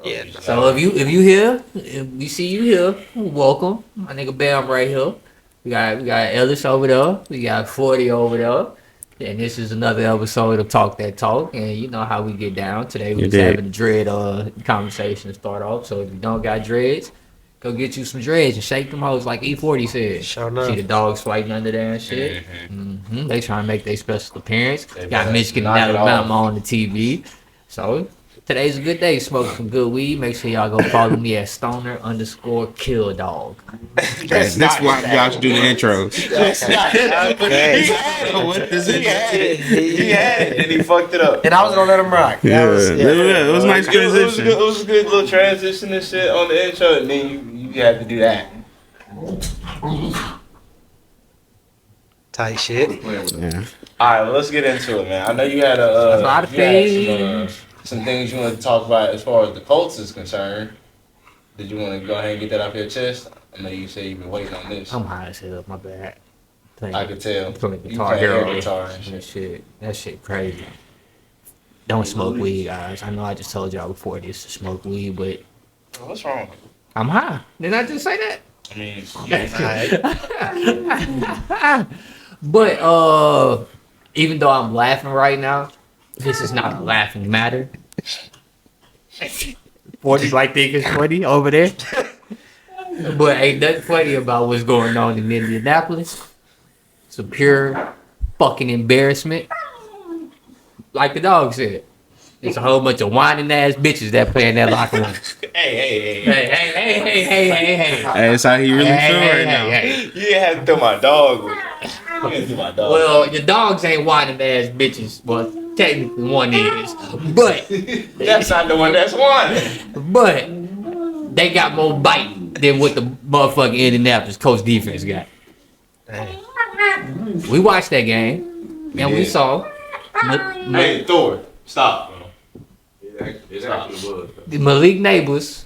Yeah. So if you here, if we see you here, welcome. My nigga Bam right here. We got Ellis over there. We got 40 over there. And this is another episode of Talk That Talk. And you know how we get down. Today we You just did. having a dread conversation to start off. So if you don't got dreads, go get you some dreads and shake them hoes like E40 said. Sure enough. See the dogs fighting under there and shit. They trying to make their special appearance. Got Michigan and knock it Alabama off. on the TV. So today's a good day. Smoke some good weed. Make sure y'all go follow me at Stoner_Kill Dog. That's why y'all should do the intros. Okay. What is it? He had it, and he fucked it up. And I was gonna let him rock. Yeah, That it was a nice transition. It was a good little transition and shit on the intro, and then you had to do that. tight shit. Yeah. All right, well, let's get into it, man. I know you had A lot of you had things. some things you want to talk about as far as the Colts is concerned. Did you want to go ahead and get that off your chest? I know you said you've been waiting on this. I'm high as hell. My bad. I could tell. Playing You Guitar playing Hero air guitar and and shit. shit. That shit crazy. Don't smoke weed, guys. I know I just told y'all before this to smoke weed, but What's wrong? I'm high. Didn't I just say that? I mean, But even though I'm laughing right now, this is not a laughing matter. 40 like think it's funny over there. But ain't nothing funny about what's going on in Indianapolis. It's a pure fucking embarrassment. Like the dog said. It's a whole bunch of whining ass bitches that play in that locker room. hey. Hey. That's how he really feel right now. Hey. You didn't have to throw my dog with it. You didn't throw my dog. Well, your dogs ain't whining ass bitches. Well, technically one is. But that's not the one that's won. But they got more bite than what the motherfucking Indianapolis coach defense got. We watched that game, and we did. saw Hey, Thor, stop, bro. It actually was. Malik Neighbors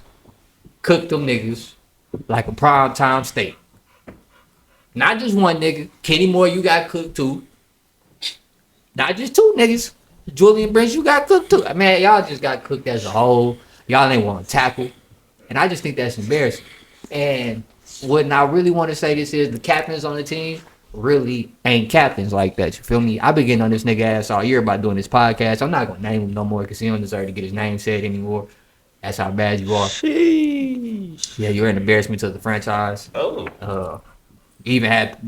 cooked them niggas like a primetime steak. Not just one nigga. Kenny Moore, you got cooked too. Not just two niggas. Julian Brents, you got cooked too. I mean, y'all just got cooked as a whole. Y'all ain't want to tackle. And I just think that's embarrassing. And what I really want to say this is the captains on the team really ain't captains like that. You feel me? I've been getting on this nigga ass all year about doing this podcast. I'm not going to name him no more because he don't deserve to get his name said anymore. That's how bad you are. Sheesh. Yeah, you're an embarrassment to the franchise. Oh. You even had,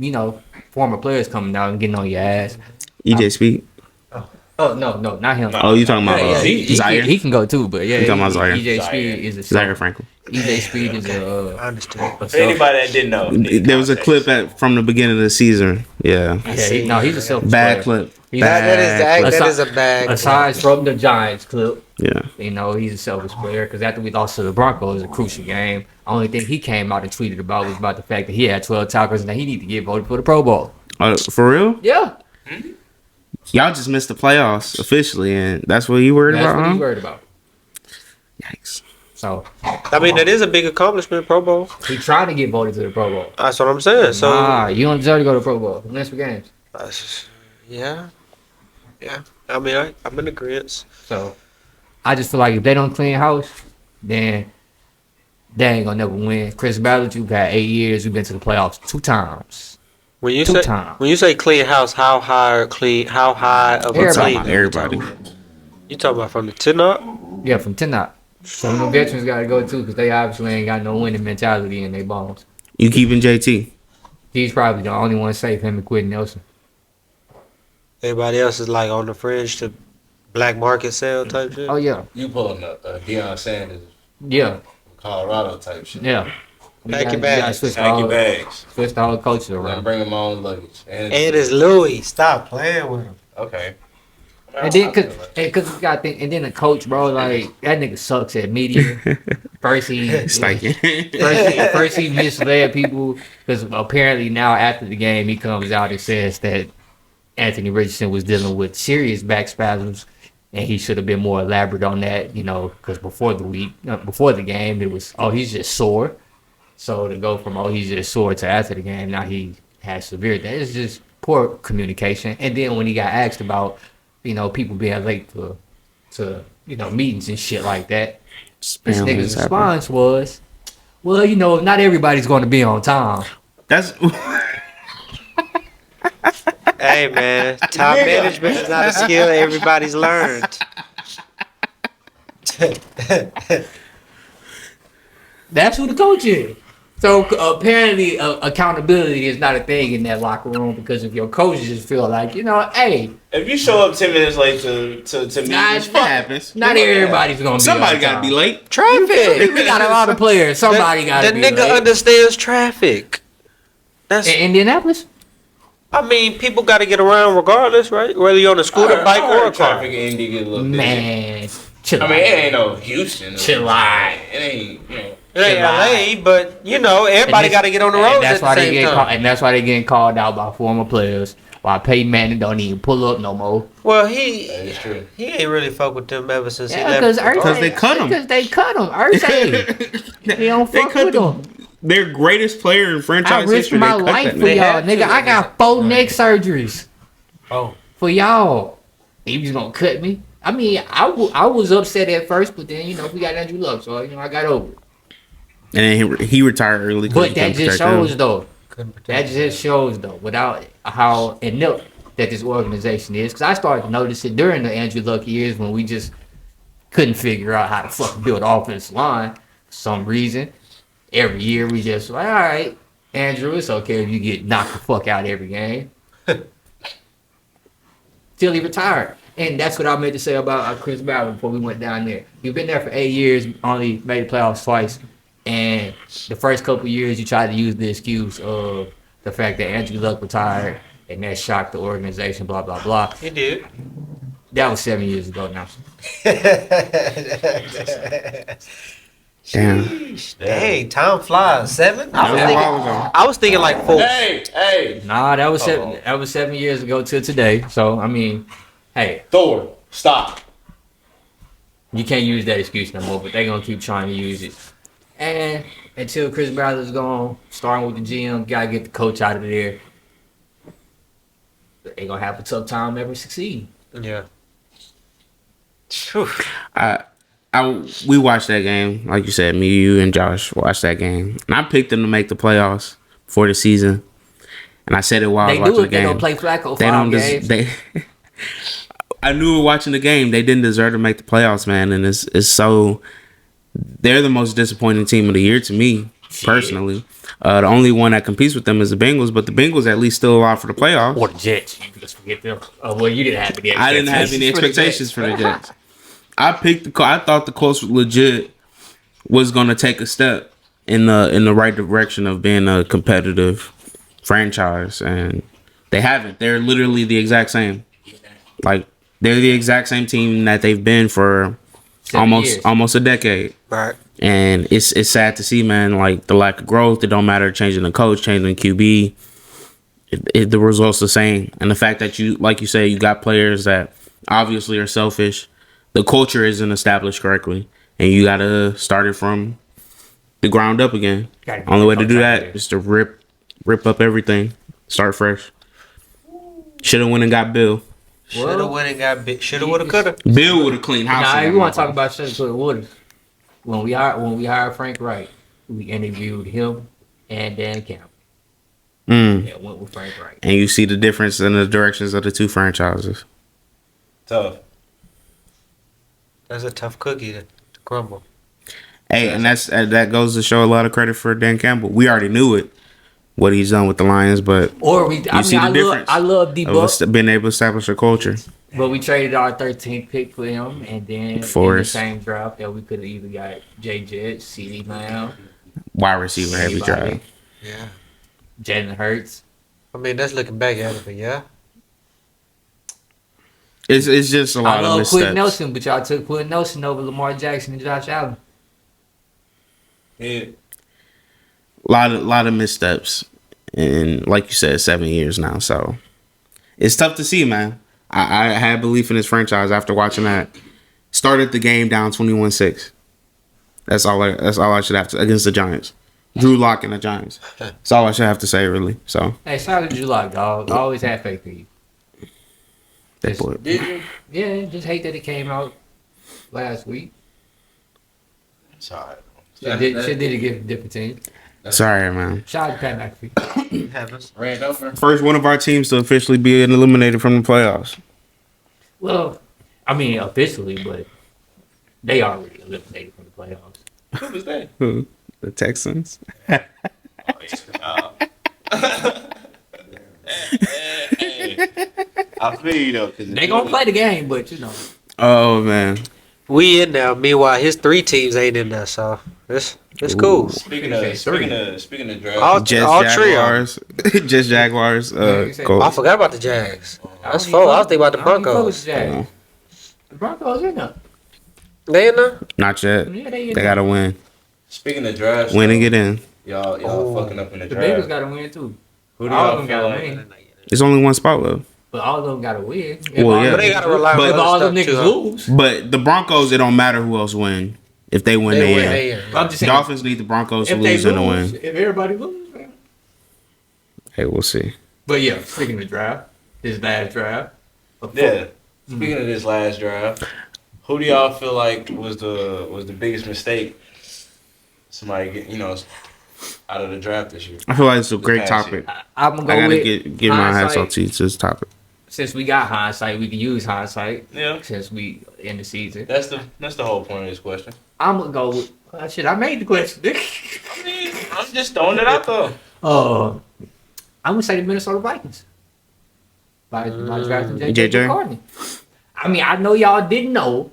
former players coming out and getting on your ass. EJ Speed. Oh, no, not him. Oh, you talking about Yeah, he Zaire? he can go too, but yeah, You talking about Zaire? EJ Speed is a Zaire Franklin. EJ Speed is I understand. For anybody that didn't know, There was a clip from the beginning of the season. Yeah. he's a selfish Bad player. clip. He's That is a bag. Aside from the Giants clip, Yeah. he's a selfish player because after we lost to the Broncos, a crucial game, only thing he came out and tweeted about was about the fact that he had 12 tackles and that he need to get voted for the Pro Bowl. For real? Yeah, Y'all just missed the playoffs officially, and that's what you worried that's about, what huh? he's worried about. Yikes. So I mean, that is a big accomplishment, Pro Bowl. he trying to get voted to the Pro Bowl. That's what I'm saying. So, Nah, you don't deserve to go to the Pro Bowl unless for games. yeah. I mean, I'm in agreement. So I just feel like if they don't clean house, then they ain't gonna never win. Chris Ballard, you've had 8 years. You've been to the playoffs 2 times. When you Two say times. when you say clean house, how high of a Everybody. clean? Everybody. You talking about from the 10 up? Yeah, from 10 out. Some of the veterans got to go too because they obviously ain't got no winning mentality in their bones. You keeping JT? He's probably the only one safe, him and Quentin Nelson. Everybody else is like on the fringe to black market sale type shit. Oh, yeah. you pulling up Deion Sanders, Yeah. Colorado type shit. Yeah. We Pack gotta- your we gotta bags. switch the Pack your whole- bags. switch the whole culture And around. bring them on luggage. And it's Louis. Stop playing with him. Okay. And then, cause you gotta think, and then the coach, bro, like that nigga sucks at media. First he Stinking. first he misled people because apparently now after the game he comes out and says that Anthony Richardson was dealing with serious back spasms and he should have been more elaborate on that, because before the game it was he's just sore. So to go from he's just sore to after the game now he has severe. That is just poor communication. And then when he got asked about people being late to meetings and shit like that. This Apparently nigga's it's happening. response was, well, you know, not everybody's going to be on time. That's Hey man, time management is not a skill everybody's learned. That's who the coach is. So apparently, accountability is not a thing in that locker room because if your coaches just feel like, you know, hey, If you show up 10 minutes late to meet, Nah, it's that fuck. happens. not everybody's gonna be. Somebody on got to time. be late. Traffic. We got a lot of players. Somebody got The to be. nigga late. understands traffic. That's. In Indianapolis. I mean, people got to get around regardless, right? Whether you're on a scooter, bike, or a car. Traffic in Indy get a little busy. Man, chill I out. mean, it ain't no Houston. Chill out. It ain't, you know. It ain't LA, but you know, everybody got to get on the road at the same time. And that's why they getting called out by former players. Why Peyton Manning don't even pull up no more. Well, That is true. he ain't really fuck with them ever since he Yeah, left. Because they cut him. Because they cut him. Ursay. He don't They fuck cut with him. their greatest player in I franchise risked history. my They cut life that for nigga. They y'all, have nigga. to. I got 4 neck surgeries Oh, for y'all. He was gonna cut me. I mean, I was upset at first, but then you know we got Andrew Luck, so you know I got over it. And then he retired early. 'cause But he that couldn't just protect him. shows though. couldn't protect That just shows though, without how inept that this organization is. Because I started to notice it during the Andrew Luck years when we just couldn't figure out how to fucking build offensive line for some reason. Every year we just like, all right, Andrew, it's okay if you get knocked the fuck out every game. Till he retired. And that's what I meant to say about Chris Ballard before we went down there. You've been there for 8 years, only made the playoffs twice. And the first couple years, you tried to use the excuse of the fact that Andrew Luck retired and that shocked the organization, blah, blah, blah. He did. That was 7 years ago now. Damn. Dang, time flies. 7? That was a while ago. I was thinking like 4. Hey, Nah, that was that was 7 years ago till today. So, I mean, hey, Thor, stop. you can't use that excuse no more, but they're going to keep trying to use it. And until Chris Ballard's gone, starting with the GM, got to get the coach out of there. They're going to have a tough time ever succeeding. Yeah. Phew. We watched that game, like you said. Me, you, and Josh watched that game, and I picked them to make the playoffs for the season. And I said it while I They was do watching it. the They game. don't play Flacco They 5 don't. games. They. I knew watching the game they didn't deserve to make the playoffs, man. And it's so. They're the most disappointing team of the year to me, personally. The only one that competes with them is the Bengals, but the Bengals at least still alive for the playoffs. Or the Jets. You just forget them. Oh, well, you didn't have any I didn't have any expectations for the Jets. I thought the Colts legit was going to take a step in the right direction of being a competitive franchise, and they haven't. They're literally the exact same. Like they're the exact same team that they've been for 7 years. almost a decade. Right. And it's sad to see, man, like the lack of growth. It don't matter changing the coach, changing QB. The results the same. And the fact that you, like you say, you got players that obviously are selfish. The culture isn't established correctly. And you got to start it from the ground up again. Gotta get Only the way to coach do out of that there. is to rip up everything. Start fresh. Should have went and got Bill. Shoulda, woulda, got bit. Shoulda, woulda, coulda. Bill would have cleaned house. Nah, in that we want to talk motherfucker. about shit to Wooders. When we hired Frank Wright, we interviewed him and Dan Campbell. Yeah, went with Frank Wright. And you see the difference in the directions of the two franchises. Tough. That's a tough cookie to crumble. Hey, and that goes to show a lot of credit for Dan Campbell. We already knew it, what he's done with the Lions, but Or we, you see the difference I love D Buck, of being able to establish a culture. but we traded our 13th pick for him, and then in the Forrest. same draft that we could have either got Jay Jett, CD Lamb, Wide receiver heavy anybody, drive. Yeah. Jalen Hurts. I mean, that's looking back at it, but yeah. It's just a lot I of love Quentin missteps. Nelson, but y'all took Quentin Nelson over Lamar Jackson and Josh Allen. Yeah. Lot of missteps, and like you said, 7 years now. So it's tough to see, man. I had belief in this franchise after watching that. Started the game down 21-6. That's all I should have to against the Giants. Drew Lock and the Giants. That's all I should have to say, really. So Hey, shout out to July, dog. I always had faith in you. that boy. Did you? Yeah, just hate that it came out last week. Sorry. Shit did it give a different team. Sorry, man. Shout out to Pat McAfee. Heavens. Ran over. First one of our teams to officially be eliminated from the playoffs. Well, I mean officially, but they already eliminated from the playoffs. Who was that? Who? The Texans. Oh, yeah. Hey, I feel you though. They gonna play the game, but you know. Oh man. We in there. Meanwhile, his 3 teams ain't in there, so it's cool. Speaking of draft, All Jets trio. Jaguars. Jets Jaguars. you said- Colts. I forgot about the Jags. That's I don't four. I was even thinking about the fuck with Broncos. the Jags. The Broncos in there. They in there? Not yet. Yeah, they in They there. gotta win. speaking of drafts, Win and get in. y'all Oh. fucking up in the The Bengals draft. gotta win too. Who do All of y'all them feel gotta like? win. It's only one spot left. But all of them gotta win. If Well, all yeah. them But they niggas gotta lose- rely on If other all them stuff, niggas too, huh? lose, But the Broncos, it don't matter who else win. If they win, they win, in. they in. I'm just saying. Dolphins need the Broncos to If they lose and to lose, win. if everybody lose, man. Hey, we'll see. But yeah, speaking of draft, this last draft. Yeah. Speaking of this last draft, who do y'all feel like was the biggest mistake somebody get out of the draft this year? I feel like it's a This great past topic. I'm gonna I go gotta with get my hats hindsight. off to you to this topic. Since we got hindsight, we can use hindsight. Yeah. Since we in the season, That's the whole point of this question. I'm gonna go with. Shit, I made the question. I mean, I'm just throwing it out there. I'm gonna say the Minnesota Vikings. By drafting JJ JJ? McCartney. I mean, I know y'all didn't know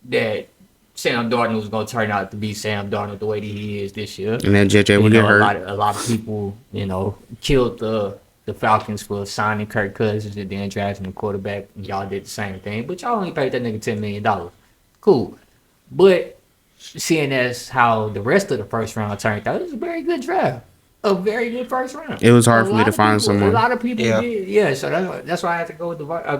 that Sam Darnold was gonna turn out to be Sam Darnold the way that he is this year. And then JJ You will get know, hurt. a lot of people, killed the Falcons for signing Kirk Cousins and then drafting a quarterback. And y'all did the same thing, but y'all only paid that nigga $10 million. Cool, but seeing as how the rest of the first round turned out, it was a very good draft. A very good first round. It was hard for me lot to of find people- someone. A lot of people Yeah. did, yeah. So that's why I had to go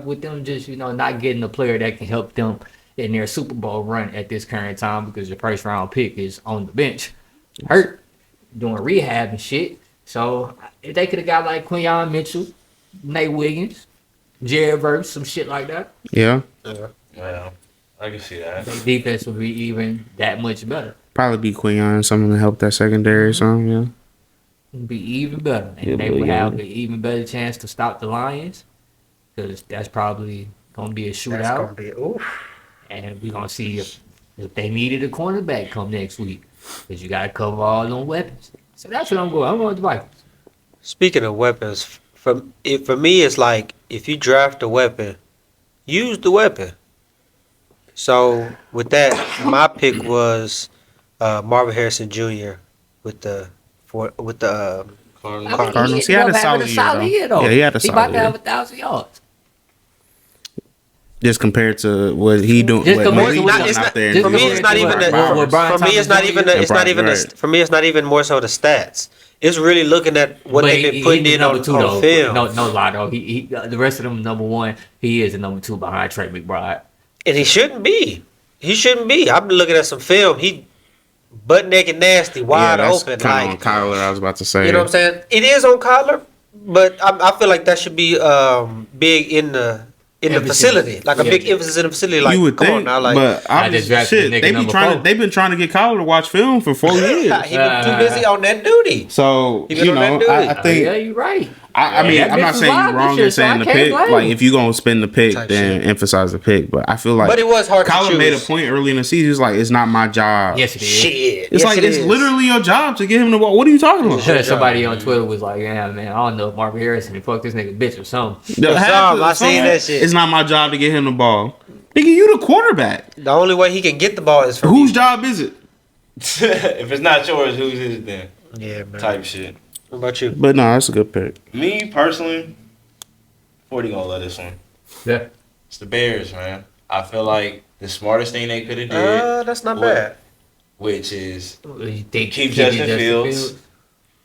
with them. Just not getting a player that can help them in their Super Bowl run at this current time because the first round pick is on the bench, hurt, doing rehab and shit. So if they could have got like Quinyon Mitchell, Nate Wiggins, Jared Verse, some shit like that, Yeah, Well, I can see that. their defense would be even that much better. probably be Quinion, someone to help that secondary or something. Yeah. It'd be even better, and Yeah, they but would yeah. have an even better chance to stop the Lions because that's probably gonna be a That's shootout. gonna be oof. And we're gonna see if they needed a cornerback come next week. Because you gotta cover all them weapons. So that's what I'm going. I'm going with the Vikings. Speaking of weapons, for me, it's like if you draft a weapon, use the weapon. So with that, my pick was Marvin Harrison Jr. with the Cardinals. Cardinals, he had a solid year, though. though. Yeah, he had a He solid about to year. have 1,000 yards. Just compared to what he doing, Just what compared Malik to doing what- it's out not- there. just for me, compared it's not to even what- the. what Brian For me, it's not Thomas even. Jr. It's not even. Right. For me, it's not even more so the stats. It's really looking at what But they've been putting he's in number on, two, on though. film. No lie though. He the rest of them number one. He is a number two behind Trey McBride. And he shouldn't be. He shouldn't be. I've been looking at some film. He butt naked nasty, wide that's open. kinda Like, on Kyler, I was about to say. you know what I'm saying? It is on Kyler, but I feel like that should be big in the Emphasis. facility. Like a Yeah. big emphasis in the facility. Like, You would come on think, now. Like, but I I just drafted shit. the nigga They be number trying. 4. They've been trying to get Kyler to watch film for 4 years. he been too busy on that duty. So He been you on know, that I duty. think. Yeah, you're right. I mean, that I'm not bitch saying was you're wild wrong this year, in so I saying the can't pick. blame Like, him. if you gonna spin the pick, Type then shit. emphasize the pick. But I feel like But it was hard to Kyler choose. made a point early in the season. He's like, it's not my job. Yes, it is. Shit. It's Yes, like it it's is. literally your job to get him the ball. What are you talking about? Sure. Somebody on Twitter was like, "Yeah, man, I don't know if Marvin Harrison and fuck this nigga bitch or something." The half I of- seen that shit. It's not my job to get him the ball. Nigga, you the quarterback. The only way he can get the ball is from Whose you. job is it? If it's not yours, whose is it then? Yeah, man. Type shit. What about you? But no, that's a good pick. Me personally, 40 gonna love this one. Yeah. It's the Bears, man. I feel like the smartest thing they could have did, That's not What? bad. which is You think Keep keep Justin Justin Fields.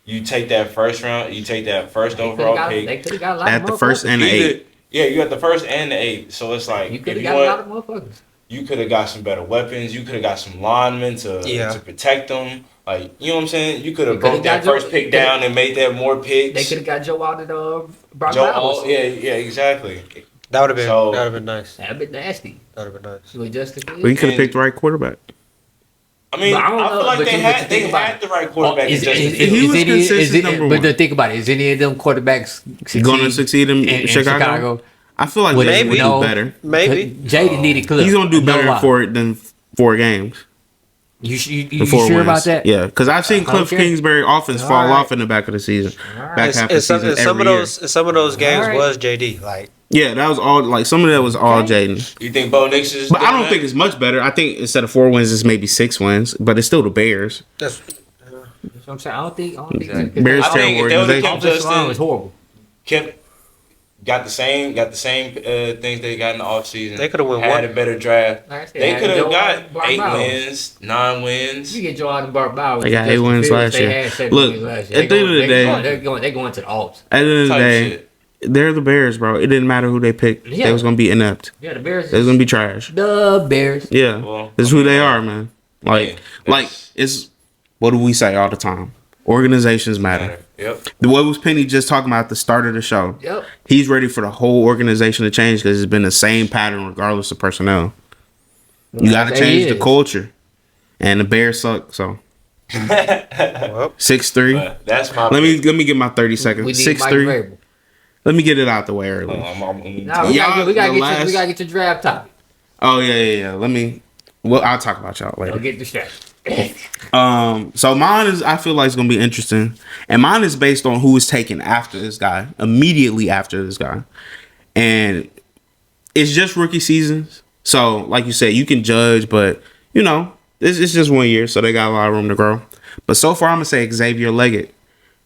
you take that first round, you take that first overall They pick. could have got a lot At of the first motherfuckers. and the Either- 8. Yeah, you got the first and the 8. So it's like You if could have you got a lot want, of motherfuckers. you could have got some better weapons. You could have got some linemen to Yeah. protect them. Like, you know what I'm saying? You could have You coulda broke that got Joe- first pick they- down and made that more picks. They could have got Joe out of the Brock Joe, Bowers. yeah, exactly. That would have been. So- that would have been nice. That'd been nasty. That would have been nice. With Justin But you Fields. could have picked the right quarterback. I mean, But I don't I know, feel like but they you- had but think about the right quarterback. Is, in Justin is, Fields. He is was any, is consistent it, number but one. then think about it. Is any of them quarterbacks Gonna succeed in Chicago? I feel like Would- Jaden would no. do better. Maybe. Jaden needed clip. He's gonna do No better lie. than 4 games. You The 4 sure wins. about that? Yeah, because I've seen Cliff Okay. Kingsbury offense fall All right. off in the back of the season, back half of the And some, season and some every of year. those some of those games Alright. was JD. Like Yeah, that was all. Like some of that was all Okay. Jaden. You think Bo Nix is? But I doing don't that? think it's much better. I think instead of 4 wins, it's maybe 6 wins. But it's still the Bears. that's That's what I'm saying. I don't think Exactly. Bears I think terrible if they would've organization. kept offensive line Justin, was horrible. kept got the same things they got in the offseason. They coulda won had one. a better draft. Like I said, They had could have Joe got Barbour. 8 wins, 9 wins. You get Joe Barbour. They got 8 wins last year. Look, at the end of the day- they're going to the Alps. At the end of the Type day, shit. they're the Bears, bro. It didn't matter who they picked. Yeah. They was gonna be inept. Yeah, the Bears. They was gonna be trash. The Bears. Yeah, Well, this is who they are, man. Like, Yeah, like that's- it's what do we say all the time? Organizations matter. Yep. What was Penny just talking about at the start of the show? Yep. He's ready for the whole organization to change because it's been the same pattern regardless of personnel. You got to There change he the is. culture, and the Bears suck. So well, 6'3". But that's my. Let me get my 30 seconds. We need 6'3". Mike Vrabel. Let me get it out the way early. Nah, Y'all, we gotta the get last- we gotta get your draft topic. Oh yeah. Let me. Well, I'll talk about y'all later. Don't get distracted. So mine is, I feel like it's gonna be interesting, and mine is based on who is taken after this guy, immediately after this guy, and it's just rookie seasons. So, like you said, you can judge, but you know, it's just 1 year, so they got a lot of room to grow. But so far, I'm gonna say Xavier Leggett,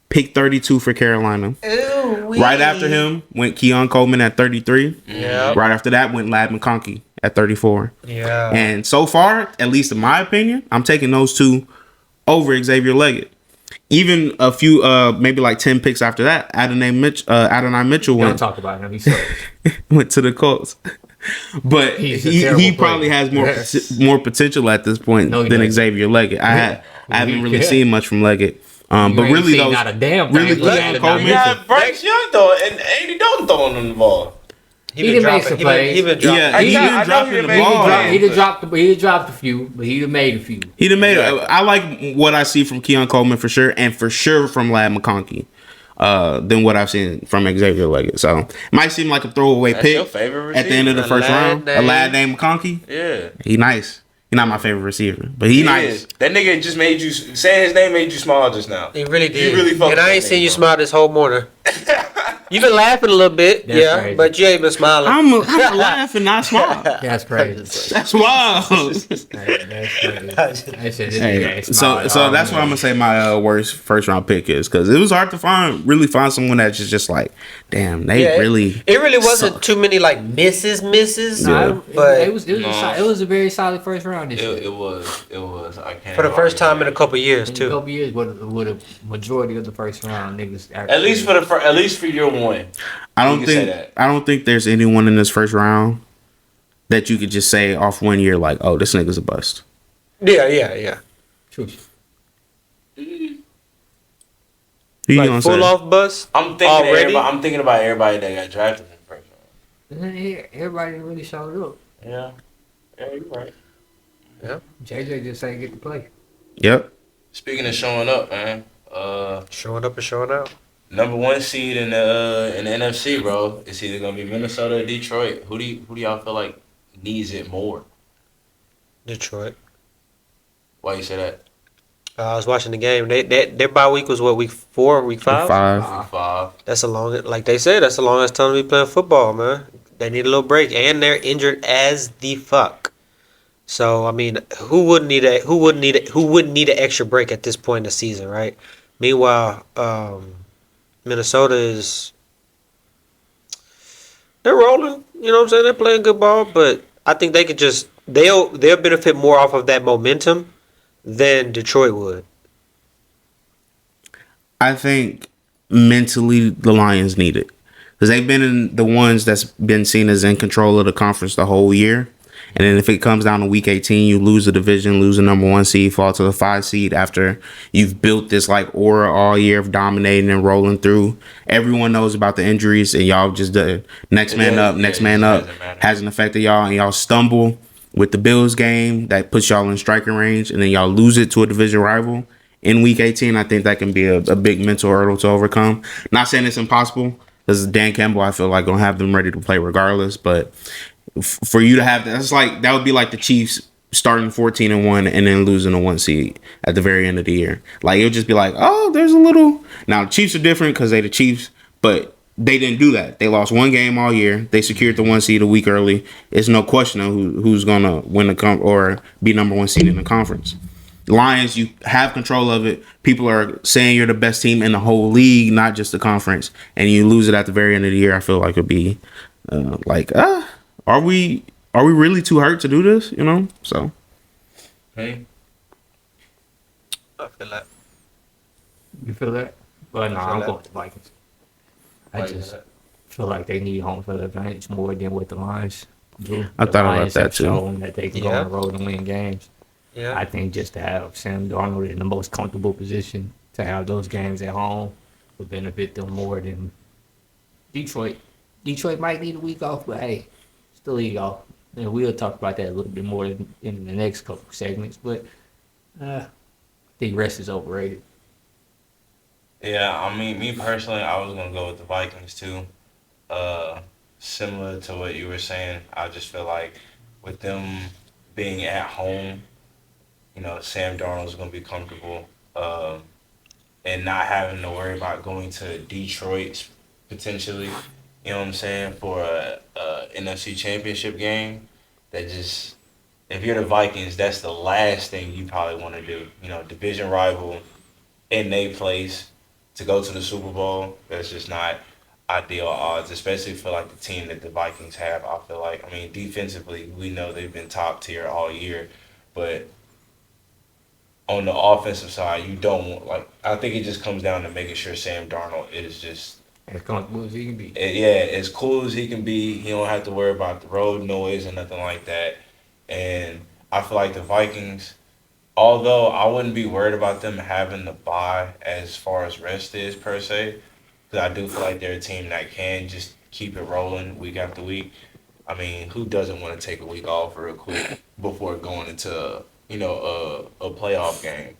pick 32 for Carolina. Right after him went Keon Coleman at 33. yeah, Right after that went Lad McConkey at 34. yeah. And so far, at least in my opinion, I'm taking those two over Xavier Leggett. Even a few, maybe like 10 picks after that, Adonai Mitchell Don't went, talk about him. He sucks. went to the Colts. But He's a he terrible probably player. has more potential at this point No, he than doesn't. Xavier Leggett. I haven't really Yeah. seen much from Leggett. But You ain't really seen those not a damn really thing. good Leggett, Coleman. You got Bryce Young though, and Andy Dalton throwing them the ball. He done been made dropping. some He plays. been dropping. Yeah, I he know- I been know dropping he the made some ball. plays. He done dropped a few, but he done made a few. He done made Exactly. I like what I see from Keon Coleman for sure, and for sure from Lad McConkey, than what I've seen from Xavier Leggett. So it might seem like a throwaway That's pick your favorite at the end of the receiver. first round. A lad named McConkey. Yeah. He nice. He not my favorite receiver, but he nice. is. That nigga just made you saying his name made you smile just now. He really did. You really fucked and I with ain't that seen nigga, you bro. smile this whole morning. You been laughing a little bit, That's yeah, crazy. but you ain't been smiling. I'm a laughing, not smile. That's crazy. That's wild. That's crazy. I said this nigga Hey, ain't so smiling so all that's what I'm morning. gonna say my worst first round pick is, because it was hard to really find someone that's just like, damn, they Yeah, really. It really wasn't suck. too many like misses, Nah, but it was a very solid first round this year. It was. I can't. for the first time in a couple years In a too. couple years, with a majority of the first round niggas. At least for your one. I You don't can say think that. I don't think there's anyone in this first round that you could just say off 1 year like, oh, this nigga's a bust. Yeah. True. Who you Like gonna full say? off bus. I'm thinking Already? I'm thinking about everybody that got drafted in the first round. Everybody really showed up. Yeah. Yeah, you're right. JJ just ain't get to play. Yep. Speaking of showing up, man. Showing up and showing out. Number 1 seed in the NFC, bro. It's either gonna be Minnesota or Detroit. Who do y'all feel like needs it more? Detroit. Why you say that? I was watching the game. Their bye week was what, week 4, week 5? Five. 5. That's a long, like they said, that's the longest time to be playing football, man. They need a little break, and they're injured as the fuck. So I mean, who wouldn't need an extra break at this point in the season, right? Meanwhile, Minnesota they're rolling. You know what I'm saying? They're playing good ball, but I think they could they'll benefit more off of that momentum than Detroit would. I think mentally the Lions need it, because they've been in the ones that's been seen as in control of the conference the whole year. And then if it comes down to week 18, you lose the division, lose the number 1 seed, fall to the 5 seed after you've built this like aura all year of dominating and rolling through. Everyone knows about the injuries, and y'all just the next man up Hasn't mattered. hasn't affected y'all, and y'all stumble with the Bills game that puts y'all in striking range, and then y'all lose it to a division rival in Week 18. I think that can be a big mental hurdle to overcome. Not saying it's impossible, because Dan Campbell, I feel like, gonna have them ready to play regardless. But for you to have that would be like the Chiefs starting 14-1 and then losing a 1 seed at the very end of the year. Like, it would just be like, oh, there's a little. Now the Chiefs are different because they the Chiefs, but they didn't do that. They lost one game all year. They secured the 1 seed a week early. It's no question of who's gonna win or be number 1 seed in the conference. Lions, you have control of it. People are saying you're the best team in the whole league, not just the conference, and you lose it at the very end of the year. I feel like it'd be are we really too hurt to do this? You know, so. Hey, I feel like You feel that? Well, no, feel I'm that. going with the Vikings. I Why just is that? feel like they need home field advantage more than what the Lions do. I The thought about Lions that have too. shown that they can go Yeah. on the road and win games. yeah. I think just to have Sam Darnold in the most comfortable position to have those games at home would benefit them more than Detroit. Detroit might need a week off, but hey, still a week off. And we'll talk about that a little bit more in the next couple segments. But I think rest is overrated. Yeah, I mean, me personally, I was gonna go with the Vikings too. Similar to what you were saying, I just feel like with them being at home, Sam Darnold's gonna be comfortable, and not having to worry about going to Detroit potentially. You know what I'm saying, for a NFC Championship game. That just, if you're the Vikings, that's the last thing you probably want to do. Division rival in their place to go to the Super Bowl. That's just not ideal odds, especially for like the team that the Vikings have. I feel like, I mean, defensively, we know they've been top tier all year, but on the offensive side, you don't want, like, I think it just comes down to making sure Sam Darnold is just, As comfortable as he can be. yeah, as cool as he can be. He don't have to worry about the road noise and nothing like that. And I feel like the Vikings, although I wouldn't be worried about them having the bye as far as rest is per se, because I do feel like they're a team that can just keep it rolling week after week. I mean, who doesn't want to take a week off real quick before going into a playoff game?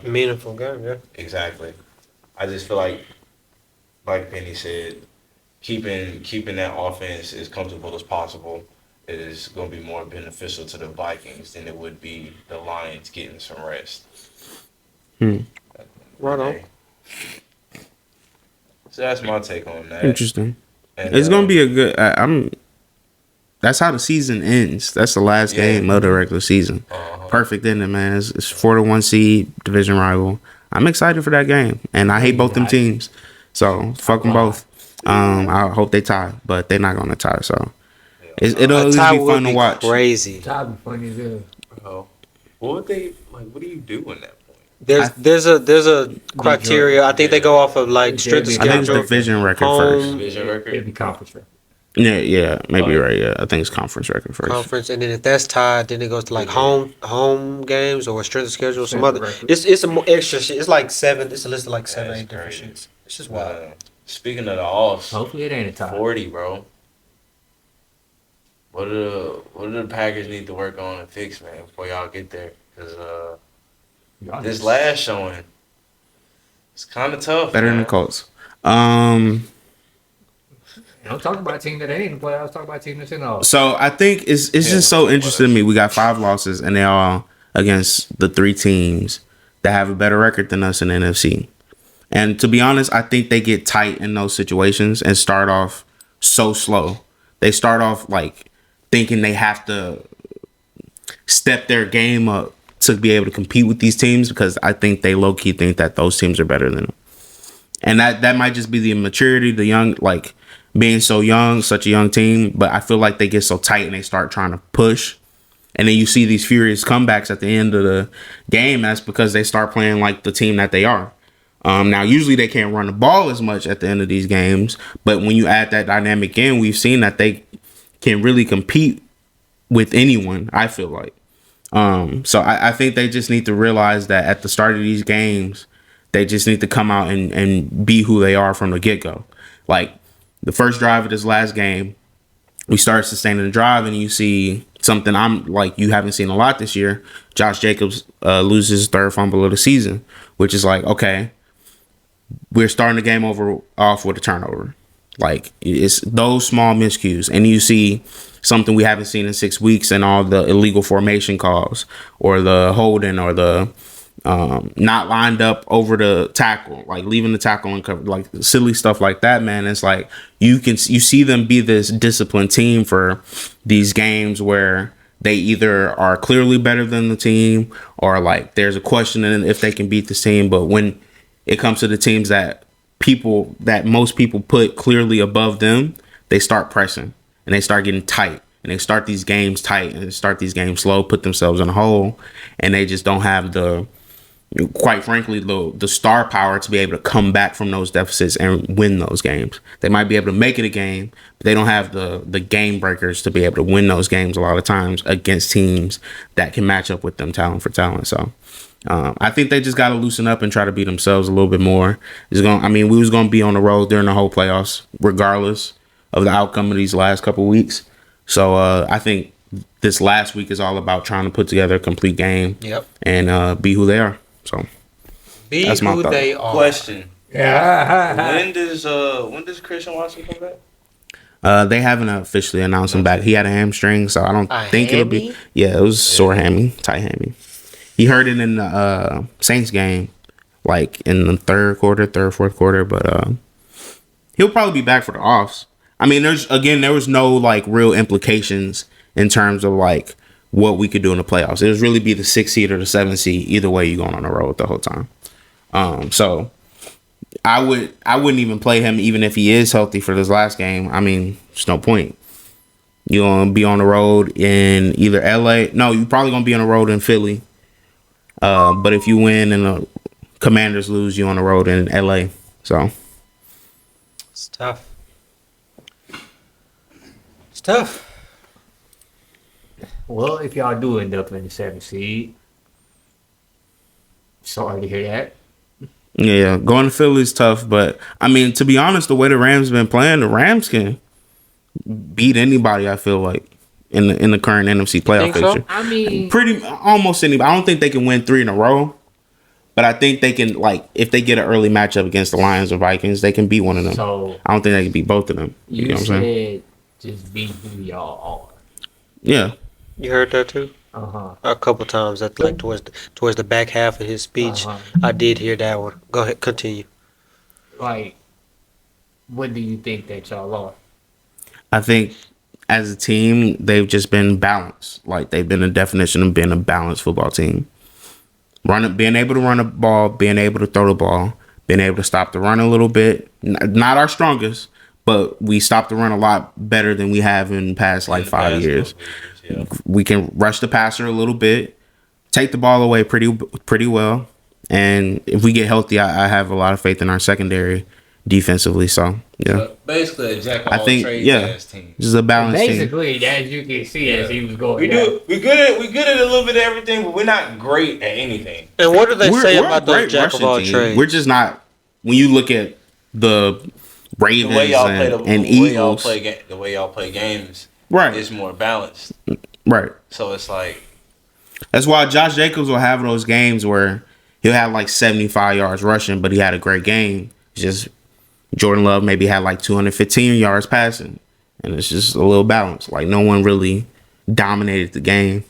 Meaningful game, yeah. Exactly. I just feel like Penny said, keeping that offense as comfortable as possible is going to be more beneficial to the Vikings than it would be the Lions getting some rest. Hmm. Right on. Okay. So that's my take on that. Interesting. And, It's gonna be a good. That's how the season ends. That's the last Yeah. game of the regular season. Perfect ending, man. It's 4-1 seed division rival. I'm excited for that game, and I hate both them teams. So fuck them both. I hope they tie, but they're not gonna tie. So it'll at A least tie be would fun to be watch. crazy. That'd be funny as hell. Bro, what would they like? What do you do in that point? There's a criteria. I think they go off of like strength of I think it's schedule. division record home, first. Division It'd record. be conference record. Yeah, maybe you're right. Yeah, I think it's conference record first. Conference, and then if that's tied, then it goes to like home games or strength of schedule, some Strength of other. record. It's a more extra shit. It's like seven. It's a list of like seven, That's 8 different crazy. shits. It's just wild. Speaking of the offs, Hopefully it ain't a tie. 40, bro. What do the Packers need to work on and fix, man, before y'all get there? Because Y'all this just- last showing, it's kind of tough. Better than man. the Colts. Don't talk about a team that ain't in the playoffs. Talk about a team that's in all. So I think it's just so interesting to me. We got 5 losses, and they're all against the 3 teams that have a better record than us in the NFC. And to be honest, I think they get tight in those situations and start off so slow. They start off like thinking they have to step their game up to be able to compete with these teams, because I think they low key think that those teams are better than them. And that might just be the immaturity, the young, like being so young, such a young team. But I feel like they get so tight and they start trying to push. And then you see these furious comebacks at the end of the game. That's because they start playing like the team that they are. Now, usually they can't run the ball as much at the end of these games. But when you add that dynamic in, we've seen that they can really compete with anyone, I feel like. So I think they just need to realize that at the start of these games, they just need to come out and be who they are from the get-go. Like the first drive of this last game, we start sustaining the drive, and you see something I'm like you haven't seen a lot this year. Josh Jacobs loses his third fumble of the season, which is like, okay, we're starting the game off with a turnover. Like, it's those small miscues, and you see something we haven't seen in 6 weeks, and all the illegal formation calls, or the holding, or the not lined up over the tackle, like leaving the tackle uncovered, like silly stuff like that, man. It's like you see them be this disciplined team for these games where they either are clearly better than the team, or like there's a question in if they can beat this team. But when it comes to the teams that most people put clearly above them, they start pressing and they start getting tight, and they start these games tight and start these games slow, put themselves in a hole, and they just don't have quite frankly, the star power to be able to come back from those deficits and win those games. They might be able to make it a game, but they don't have the game breakers to be able to win those games a lot of times against teams that can match up with them talent for talent. So I think they just got to loosen up and try to be themselves a little bit more. We was going to be on the road during the whole playoffs, regardless of the outcome of these last couple of weeks. So I think this last week is all about trying to put together a complete game. Yep. And be who they are. So that's my thought. They are. Question. Yeah. When does Christian Watson come back? They haven't officially announced him back. He had a hamstring, so I don't think it'll be. Hammy? Yeah, it was sore hammy, tight hammy. He heard it in the Saints game, like in the fourth quarter. But he'll probably be back for the offs. I mean, there was no like real implications in terms of like what we could do in the playoffs. It was really be the 6th seed or the 7th seed. Either way, you're going on the road the whole time. So I wouldn't even play him even if he is healthy for this last game. I mean, there's no point. You're going to be on the road in either LA. No, you're probably going to be on the road in Philly. But if you win and the Commanders lose, you're on the road in LA. So It's tough. It's tough. Well, if y'all do end up in the 7th seed, sorry to hear that. yeah, going to Philly is tough. But I mean, to be honest, the way the Rams been playing, the Rams can beat anybody. I feel like in the current NFC playoff Think so? picture. I mean, Pretty almost anybody. I don't think they can win 3 in a row, but I think they can, like, if they get an early matchup against the Lions or Vikings, they can beat one of them. so I don't think they can beat both of them. you know what I'm saying? said just be who y'all Yeah. You heard that too? are. A couple times at like towards the back half of his speech. I did hear that one. Go ahead, continue. Like, what do you think that y'all are? I think as a team, they've just been balanced. Like, they've been a definition of being a balanced football team. Being able to run the ball, being able to throw the ball, being able to stop the run a little bit. Not our strongest, but we stop the run a lot better than we have in the past, like, 5 years. Yeah. We can rush the passer a little bit, take the ball away pretty well. And if we get healthy, I have a lot of faith in our secondary defensively. So, yeah. So basically, a jack of I all think, trades yeah. ass team. This is a balanced team. Basically, as you can see, as he was going, We down. good at a little bit of everything, but we're not great at anything. And what do they say We're a about great those jack of rushing all team. trades? We're just not. When you look at the Ravens The way y'all play and Eagles, the way y'all play games right, is more balanced. right. So it's like That's why Josh Jacobs will have those games where he'll have like 75 yards rushing, but he had a great game. It's just Jordan Love maybe had like 215 yards passing, and it's just a little balance. Like, no one really dominated the game.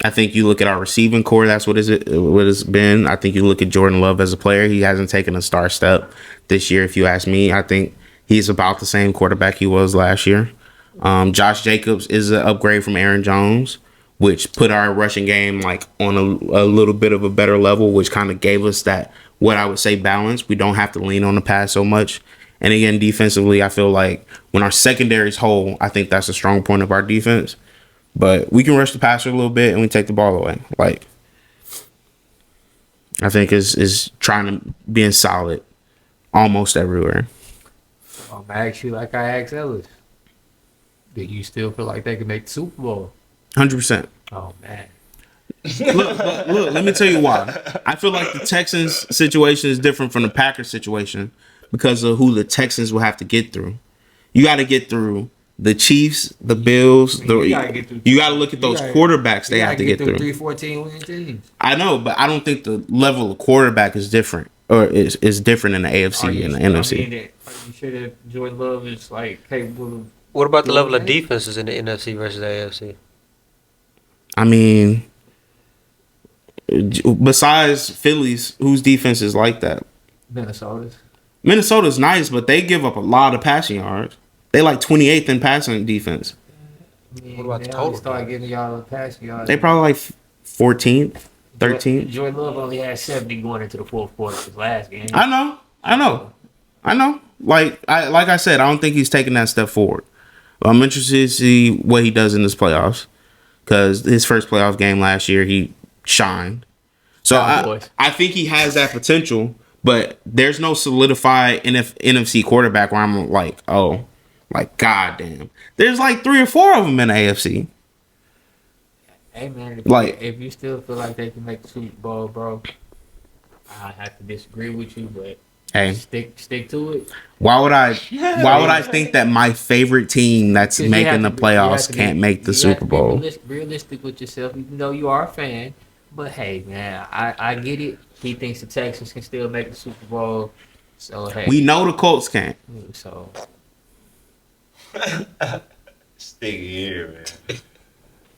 I think you look at our receiving core, that's what it's been. I think you look at Jordan Love as a player, he hasn't taken a star step this year, if you ask me. I think he's about the same quarterback he was last year. Josh Jacobs is an upgrade from Aaron Jones, which put our rushing game like on a little bit of a better level, which kind of gave us that, what I would say, balance. We don't have to lean on the pass so much. And again, defensively, I feel like when our secondary's whole, I think that's a strong point of our defense. But we can rush the passer a little bit and we take the ball away. Like, I think is trying to being solid almost everywhere. I'm gonna ask you like I asked Ellis. Do you still feel like they can make the Super Bowl? 100%. Oh man. Look, let me tell you why. I feel like the Texans situation is different from the Packers situation because of who the Texans will have to get through. You got to get through the Chiefs, the Bills. You gotta get through- You got to look at those quarterbacks they have to get through. 3-14 winning teams. I know, but I don't think the level of quarterback is different, or is different in the AFC and the NFC. Are you sure that Jordan Love is like capable of? What about the Doing level of that? defenses in the NFC versus the AFC? I mean, besides Phillies, whose defense is like that? Minnesota's. Minnesota's nice, but they give up a lot of passing yards. They like 28th in passing defense. What about the They total? only start getting y'all the passing yards. They probably like 14th, 13th. Jordan Love only had 70 going into the fourth quarter of his last game. I know. Like I said, I don't think he's taking that step forward. But I'm interested to see what he does in this playoffs, because his first playoff game last year, he shined. So I think he has that potential, but there's no solidified NFC quarterback where I'm like, oh, like goddamn. There's like 3 or 4 of them in the AFC. Hey man, if you still feel like they can make the Super Bowl, bro, I have to disagree with you, but Hey, stick to it. why would I think that my favorite team that's 'Cause you making have the to be- playoffs can't make the you have Super to be Bowl? realistic with yourself, even though you are a fan. But hey, man, I get it. He thinks the Texans can still make the Super Bowl. So hey, We know the Colts can't. so Stick here, man.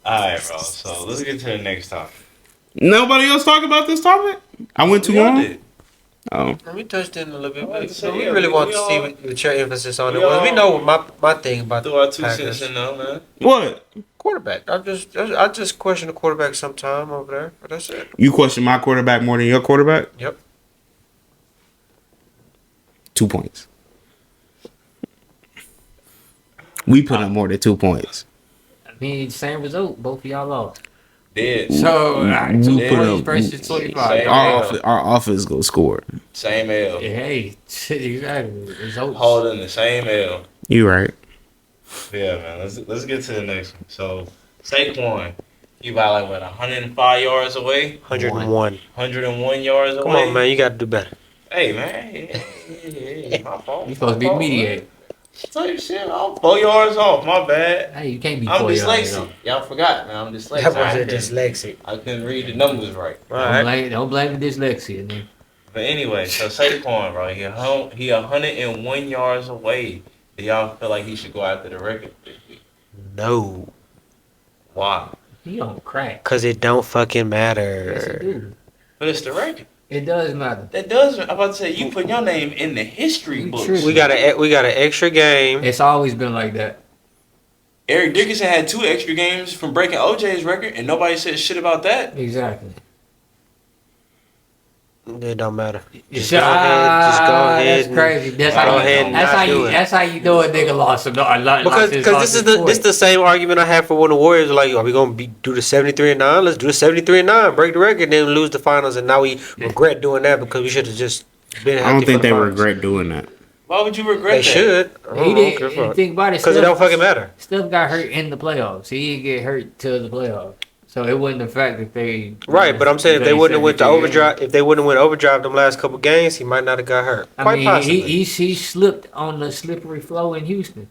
Alright, bro. So let's get to the next topic. Nobody else talk about this topic? I went too We all long. did. Oh, We touched in a little bit, I was but saying, we yeah, really we- want we to all- see what your emphasis on it we was. We all- know what my thing about Throw our the 2 Packers. cents in there, man. what? Quarterback. I just question the quarterback sometime over there, but that's it. You question my quarterback more than your quarterback? Yep. 2 points. We put up more than 2 points. I mean, same result. Both of y'all lost. Dead. So two We put points up- versus 25. Same. Our offense go score. Same L. Hey, exactly. Results. Holding the same L. You right. Yeah, man. Let's get to the next one. So Saquon, he about like what 105 yards away, 101. 101 yards away. Come on, man. You got to do better. Hey, man. Hey, my fault. You supposed to be My fault, mediator. man. Tell you shit. I'm 4 yards off. My bad. Hey, you can't be I'm 4 yards dyslexic. off. Y'all forgot, man. I'm dyslexic. That was I a couldn't- dyslexic. I couldn't read the numbers right. All right. Don't blame the dyslexia, nigga. But anyway, so Saquon, bro, he 101 yards away. Do y'all feel like he should go after the record this week? No. Why? He on crack. Because it don't fucking Yes, it matter. do. But it's the record. It does matter. That does. I'm about to say you put your name in the history You books. tripping. We got an extra game. It's always been like that. Eric Dickerson had 2 extra games from breaking OJ's record, and nobody said shit about that. Exactly. It don't matter. Just go ahead. That's crazy. That's go how ahead you. and That's not how do you. it. That's how you know a nigga lost. Because this is the same argument I had for when the Warriors were like, are we gonna do the 73-9? Let's do the 73-9, break the record, then lose the finals, and now we regret doing that because we should have just been. I don't think they finals. regret doing that. Why would you regret They that? should. He didn't think about it. Because it don't fucking matter. Steph got hurt in the playoffs. He didn't get hurt till the playoffs. So it wasn't the fact that they. Right, but I'm saying if they wouldn't have went to 73 overdrive, if they wouldn't have went overdrive them last couple games, he might not have got hurt. I Quite mean, possibly. he slipped on the slippery flow in Houston.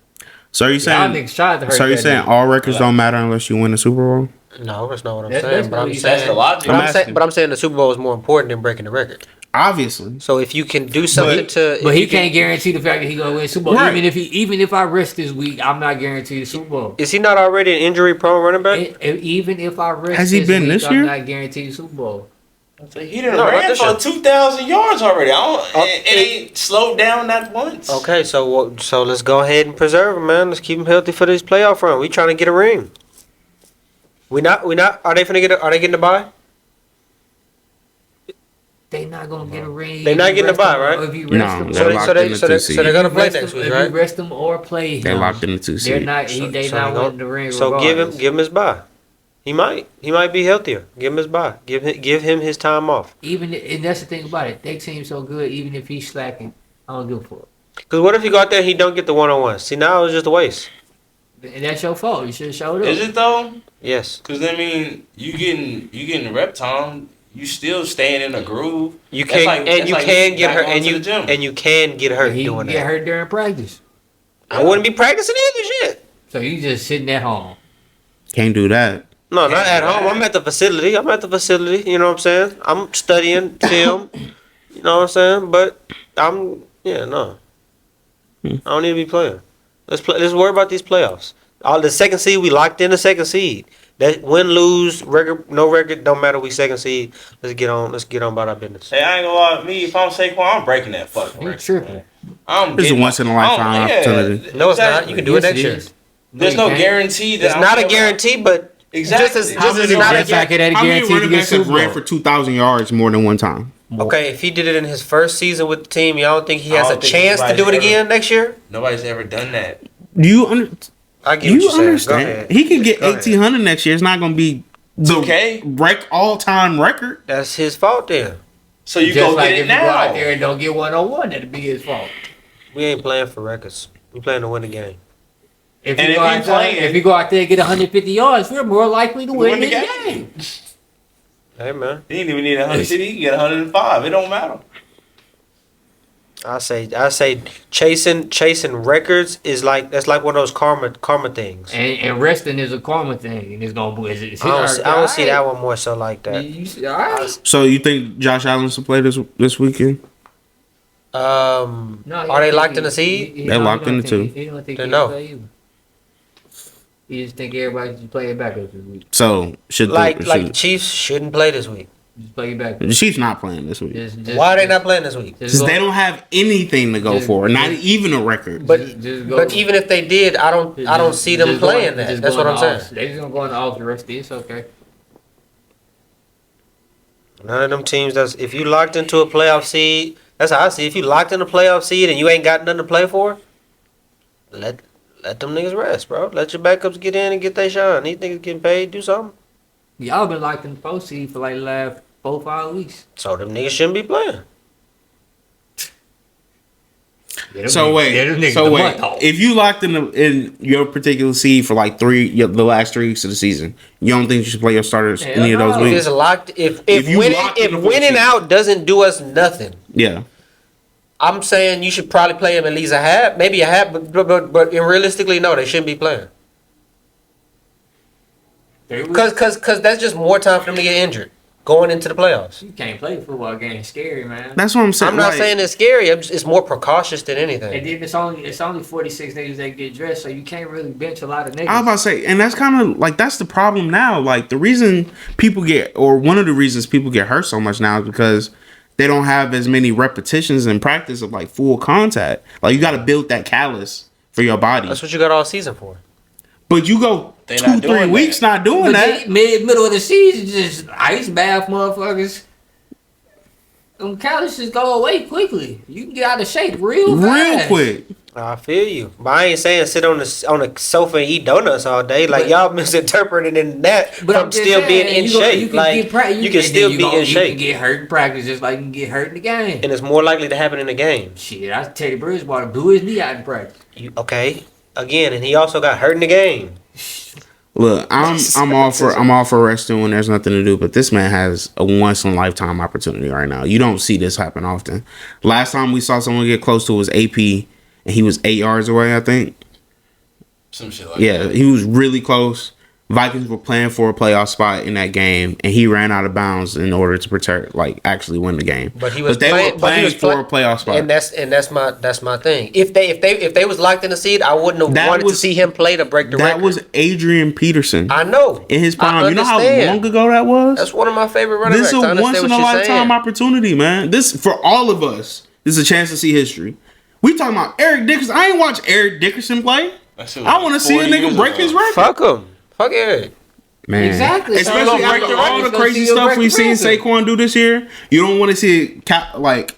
So are you Y'all saying? niggas tried to hurt So you're that saying nigga. all records don't matter unless you win the Super Bowl? No, that's not what I'm That's saying. But what I'm he saying, said. That's the logic. I'm asking. but I'm saying the Super Bowl is more important than breaking the record. Obviously. So if you can do something to, But if he you can- can't guarantee the fact that he gonna win Super Bowl. Right. Even if I rest this week, I'm not guaranteed the Super Bowl. Is he not already an injury-prone running back? Even if I rest, Has he been week, this I'm year? not guaranteed the Super Bowl. He done No, not ran this for year. 2,000 yards already. Oh, It ain't slowed down not once. Okay, so let's go ahead and preserve him, man. Let's keep him healthy for this playoff run. We trying to get a ring. We not. Are they finna get? Are they getting the bye? They not gonna get a ring. They if not you getting rest the bye, them- right? or If you No, rest them, they're or- locked in the 2 seed. they're gonna play Rest next them- week, if right? you rest them or play They're him, locked in the 2 They're seed. not. They not they gonna- winning the ring. So regardless. give him his bye. He might be healthier. Give him his bye. Give him his time off. And that's the thing about it. They team so good. Even if he's slacking, I don't give a fuck. Because what if he go out there and he don't get the 1-on-1? See, now it was just a waste. And that's your fault. You should have showed up. Is it though? Yes. Because I mean, you getting rep time. You still staying in a groove. You That's can like- and that's you like can get not hurt going and to you the gym. and you can get hurt He doing can get that. hurt during practice. I wouldn't be practicing either shit. So you just sitting at home. Can't do that. No, not at home. I'm at the facility. You know what I'm saying? I'm studying film. You know what I'm saying? But no. I don't need to be playing. Let's play. Let's worry about these playoffs. All the second seed, we locked in the second seed. That win, lose, record, no record, don't matter. We second seed. Let's get on about our business. Hey, I ain't gonna lie. Me, if I'm Saquon, I'm breaking that fucking You record. tripping. I'm It's a getting- once in a lifetime opportunity. No, it's not. You can do it Yes, next year. is. There's no guarantee that It's I'm not a gonna- guarantee, but Exactly. just as How not many a running Just like it ain't How many guaranteed to running get backs have Super ran Bowl. for 2,000 yards more than one time? Okay, if he did it in his first season with the team, y'all don't think he has I a don't think chance to do it anybody's again next year? Nobody's ever done that. Do you under, I get you what you're saying. Go understand? ahead. He could get Go ahead. 1,800 next year. It's not going to be the okay. all-time record. That's his fault then. So you Just go like get if it you go out now. there and don't get 101, that'd be his fault. We ain't playing for records. We playing to win the game. If And you, if go you out there, playing- if you go out there and get 150 yards, we're more likely to win the game. Hey man, He didn't even need 150. He can get 105. It don't matter. I say chasing records is like that's like one of those karma things. And resting is a karma thing, and it's gonna be. I don't see that one more so like that. All right. So you think Josh Allen should play this weekend? No, No, are they locked in the seed? They're locked in the two. He don't think Then he'll no. play either. He just think everybody should play it back this week. So should Like should, Chiefs shouldn't play this week. Just play it back. the Chiefs not playing this week? Just, Why are they not playing this week? Because they don't have anything to go Just- for, not even a record. But just go- but even if they did, I don't see them just playing go- that. just That's go what in I'm the saying. off. They just gonna go in the off the rest of it. It's okay. None of them teams. If you locked into a playoff seed, that's how I see. If you locked in a playoff seed and you ain't got nothing to play for, let them niggas rest, bro. Let your backups get in and get their shine. These niggas getting paid. Do something. Y'all been locked in the postseason for like the last 4-5 weeks. So them niggas shouldn't be playing. Yeah, them So niggas- wait, yeah, them niggas so the wait. month off. If you locked in your particular seed for like the last 3 weeks of the season, you don't think you should play your starters Hell any of those no. If weeks? it's locked, if you winning locked in if the winning postseason. out doesn't do us nothing, Yeah. I'm saying you should probably play him at least a half, maybe a half, but realistically, no, they shouldn't be playing. Cause that's just more time for them to get injured going into the playoffs. You can't play a football game. It's scary, man. That's what I'm saying. I'm not like, saying it's scary. It's more precautious than anything. And then it's only 46 niggas that get dressed, so you can't really bench a lot of niggas. I was about to say, and that's kind of like that's the problem now. Like the reason people get, or one of the reasons people get hurt so much now is because they don't have as many repetitions in practice of like full contact. Like you got to build that callus for your body. That's what you got all season for. But you go They not 2-3 doing weeks that. not doing But that. middle of the season, just ice bath motherfuckers. Them calluses go away quickly. You can get out of shape real fast. Quick. I feel you, but I ain't saying sit on the sofa and eat donuts all day. Like But- y'all misinterpreting in that But from I'm just still saying, being in you gonna- shape. You can, Like you can still be in You can shape, get hurt in practice just like you can get hurt in the game. and it's more likely to happen in the game. Shit, I Teddy Bridgewater blew his knee out in practice. Okay, again, and he also got hurt in the game. Look, I'm all for resting when there's nothing to do, but this man has a once in a lifetime opportunity right now. You don't see this happen often. Last time we saw someone get close to was AP, and he was 8 yards away, I think. Some shit like Yeah, that. he was really close. Vikings were playing for a playoff spot in that game, and he ran out of bounds in order to protect, like, actually win the game. But he was they playing, were but he playing was for a playoff spot. and that's my thing. If they was locked in the seed, I wouldn't have That wanted to was- see him play to break the That record. was Adrian Peterson I know in his I prime. You know how understand. long ago that was? That's one of my favorite running This backs. is I a once understand in a what you're lifetime saying. opportunity, man. This for all of us. This is a chance to see history. We talking about Eric Dickerson. I ain't watch Eric Dickerson play. That shit was I want to see a 40 nigga years break ago. his record. Fuck him. Fuck Eric. Man. Exactly. So Especially you gonna break after the all record, the so crazy you'll stuff break we've the seen record. Saquon do this year. You don't want to see it like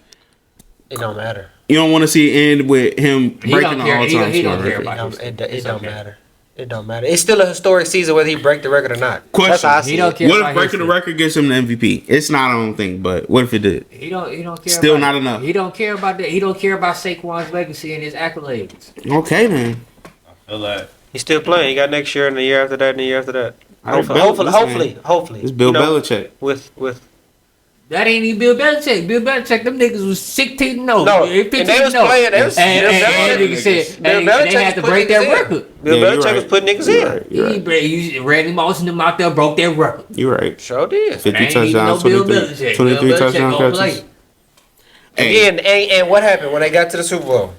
It don't matter. you don't want to see it end with him He breaking don't the care. all-time He don't scoring care record. about It don't okay. matter. It don't matter. It's still a historic season whether he break the record or not. Question. That's how I He see don't it. care. What about if breaking the history. record gets him the MVP? It's not, I don't think, but what if it did? He don't care. Still about not it. enough. He don't care about that. He don't care about Saquon's legacy and his accolades. Okay, man. I feel like He's still playing. He got next year and the year after that and the year after that. All right, Hopefully, Bill- listen, hopefully. It's Bill you know, Belichick. with That ain't even Bill Belichick. Bill Belichick, them niggas was 16-0. No, and they was playing. They was, And Bill niggas said, Bill and Belichick they had to was break putting that niggas in. record. Bill Yeah, you're Belichick right. was putting niggas You're in. right. You're right. He Randy Moss and them out there broke their record. You're right. Sure did. 50 Ain't even touchdowns, no Bill 23, Belichick. 23 Bill Belichick touchdown gonna catches. play. Hey, And what happened when they got to the Super Bowl?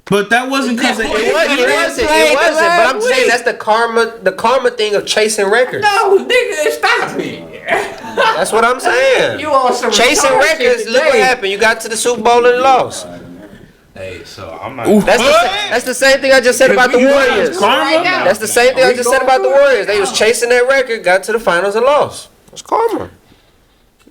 but that wasn't because It wasn't. But I'm saying that's the karma thing of chasing records. No, nigga, stop it. That's what I'm saying. You on some Chasing retarded shit records. Look what today. happened. You got to the Super Bowl and lost. Hey, so I'm not. Ooh. That's the same thing I just said about the Warriors. karma? That's the same thing I just said about the Warriors. They was chasing that record, got to the finals and lost. It's karma.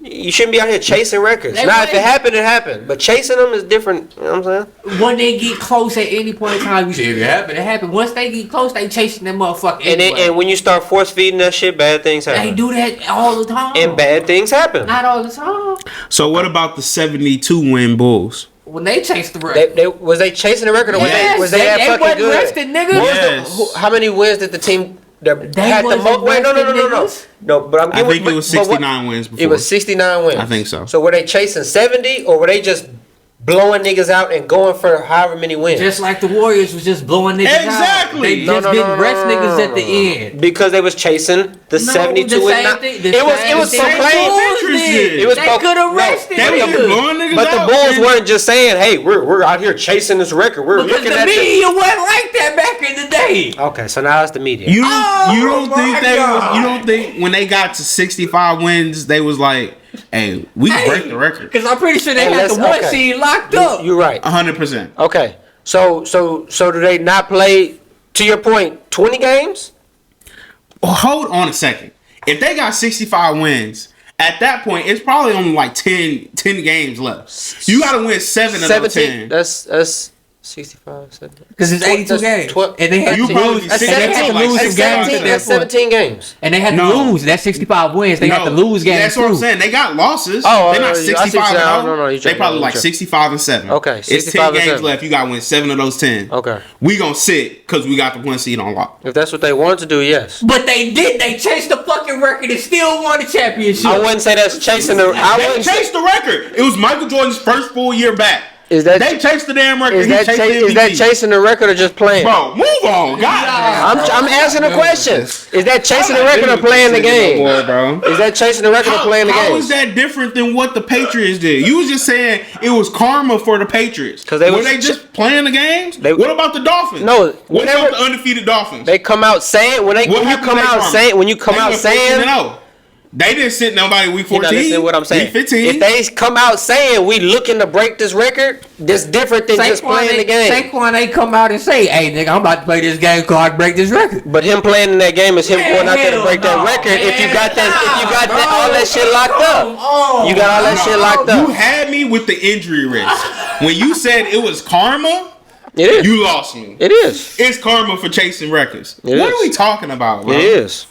You shouldn't be out here chasing records. They Now, if it win. happened, it happened. But chasing them is different. You know what I'm saying? When they get close at any point in time, you say, if it happened, it happened. Once they get close, they chasing them motherfucker anyway. And when you start force feeding that shit, bad things They happen. do that all the time. And bad things happen. Not all the time. So what about the 72 win Bulls? When they chase the record. Was they chasing the record or Yes, was they that fucking wasn't good? rested, nigga. What was Yes. how many wins did the team that They had the wasn't most? Wait, no. rested niggas. No, but I'm I giving. think it was 69 wins before. It was 69 wins. I think so. So were they chasing 70 or were they just blowing niggas out and going for however many wins? Just like the Warriors was just blowing niggas out. Exactly. They just didn't rest niggas at the end. Because they was chasing the 72 the and same not, thing. it was same proclaimed. Bulls Patriots did. did. It was They pro- could have no, rested They was niggas. blowing niggas But the out, Bulls man. weren't just saying, "Hey, we're out here chasing this record. We're Because looking the at it." media wasn't like that back in the day. Okay, so now it's the media. You Oh, don't think my they was, God. you don't think when they got to 65 wins they was like, hey, we can break the record. Because I'm pretty sure they Hey, had the let's- one okay. seed locked up. You're right. 100%. Okay, so do they not play? To your point, 20 games? Well, hold on a second. If they got 65 wins, at that point it's probably only like 10 games left. You got to win 7 of those 17. 10. That's 65, 70. Because it's 82 That's games. 12. And they had You to probably lose. That's And they had to 17. lose like some That's 17. games. at that That's point. 17 games. And they had to No. lose. That's 65 wins. They had to lose games That's what I'm too. saying. They got losses. Oh, they're I not see what 65 you're saying. and No, 0. you're They tripping. probably You're like tripping. 65 and 7. Okay, It's 65 10 and games 7. left. You got to win 7 of those 10. Okay. We going to sit because we got the 1 seed on lock. If that's what they want to do, yes. But they did. They chased the fucking record and still won the championship. I wouldn't say that's chasing the. I They wouldn't say, chased the record. It was Michael Jordan's first full year back. Is that They chased the damn record. is He that chased the is that MVP. chasing the record or just playing? Bro, move on. God. I'm asking a question. Is that chasing the record or playing the game? Bro. Is that chasing the record or playing the How game? is that different than what the Patriots did? You was just saying it was karma for the Patriots. 'Cause they were was they just playing the games? They- What about the Dolphins? No, What whenever- about the undefeated Dolphins? They come out saying when you happened come to their out karma? saying when you come They out went 14 saying. and 0. They didn't sit nobody week You're 14. not listening to what I'm saying. Week 15. If they come out saying we looking to break this record, that's different than just playing the game. Saquon ain't come out and say, "Hey, nigga, I'm about to play this game so I can break this record." But him playing in that game is him Man, going out there to hell break that no. record. If you Man, got that, if you got nah, that, all that shit locked Come up. on. You got all that shit locked You up. had me with the injury risk. When you said it was karma, It is. you lost me. It is. It's karma for chasing records. It What is. are we talking about, bro? It is.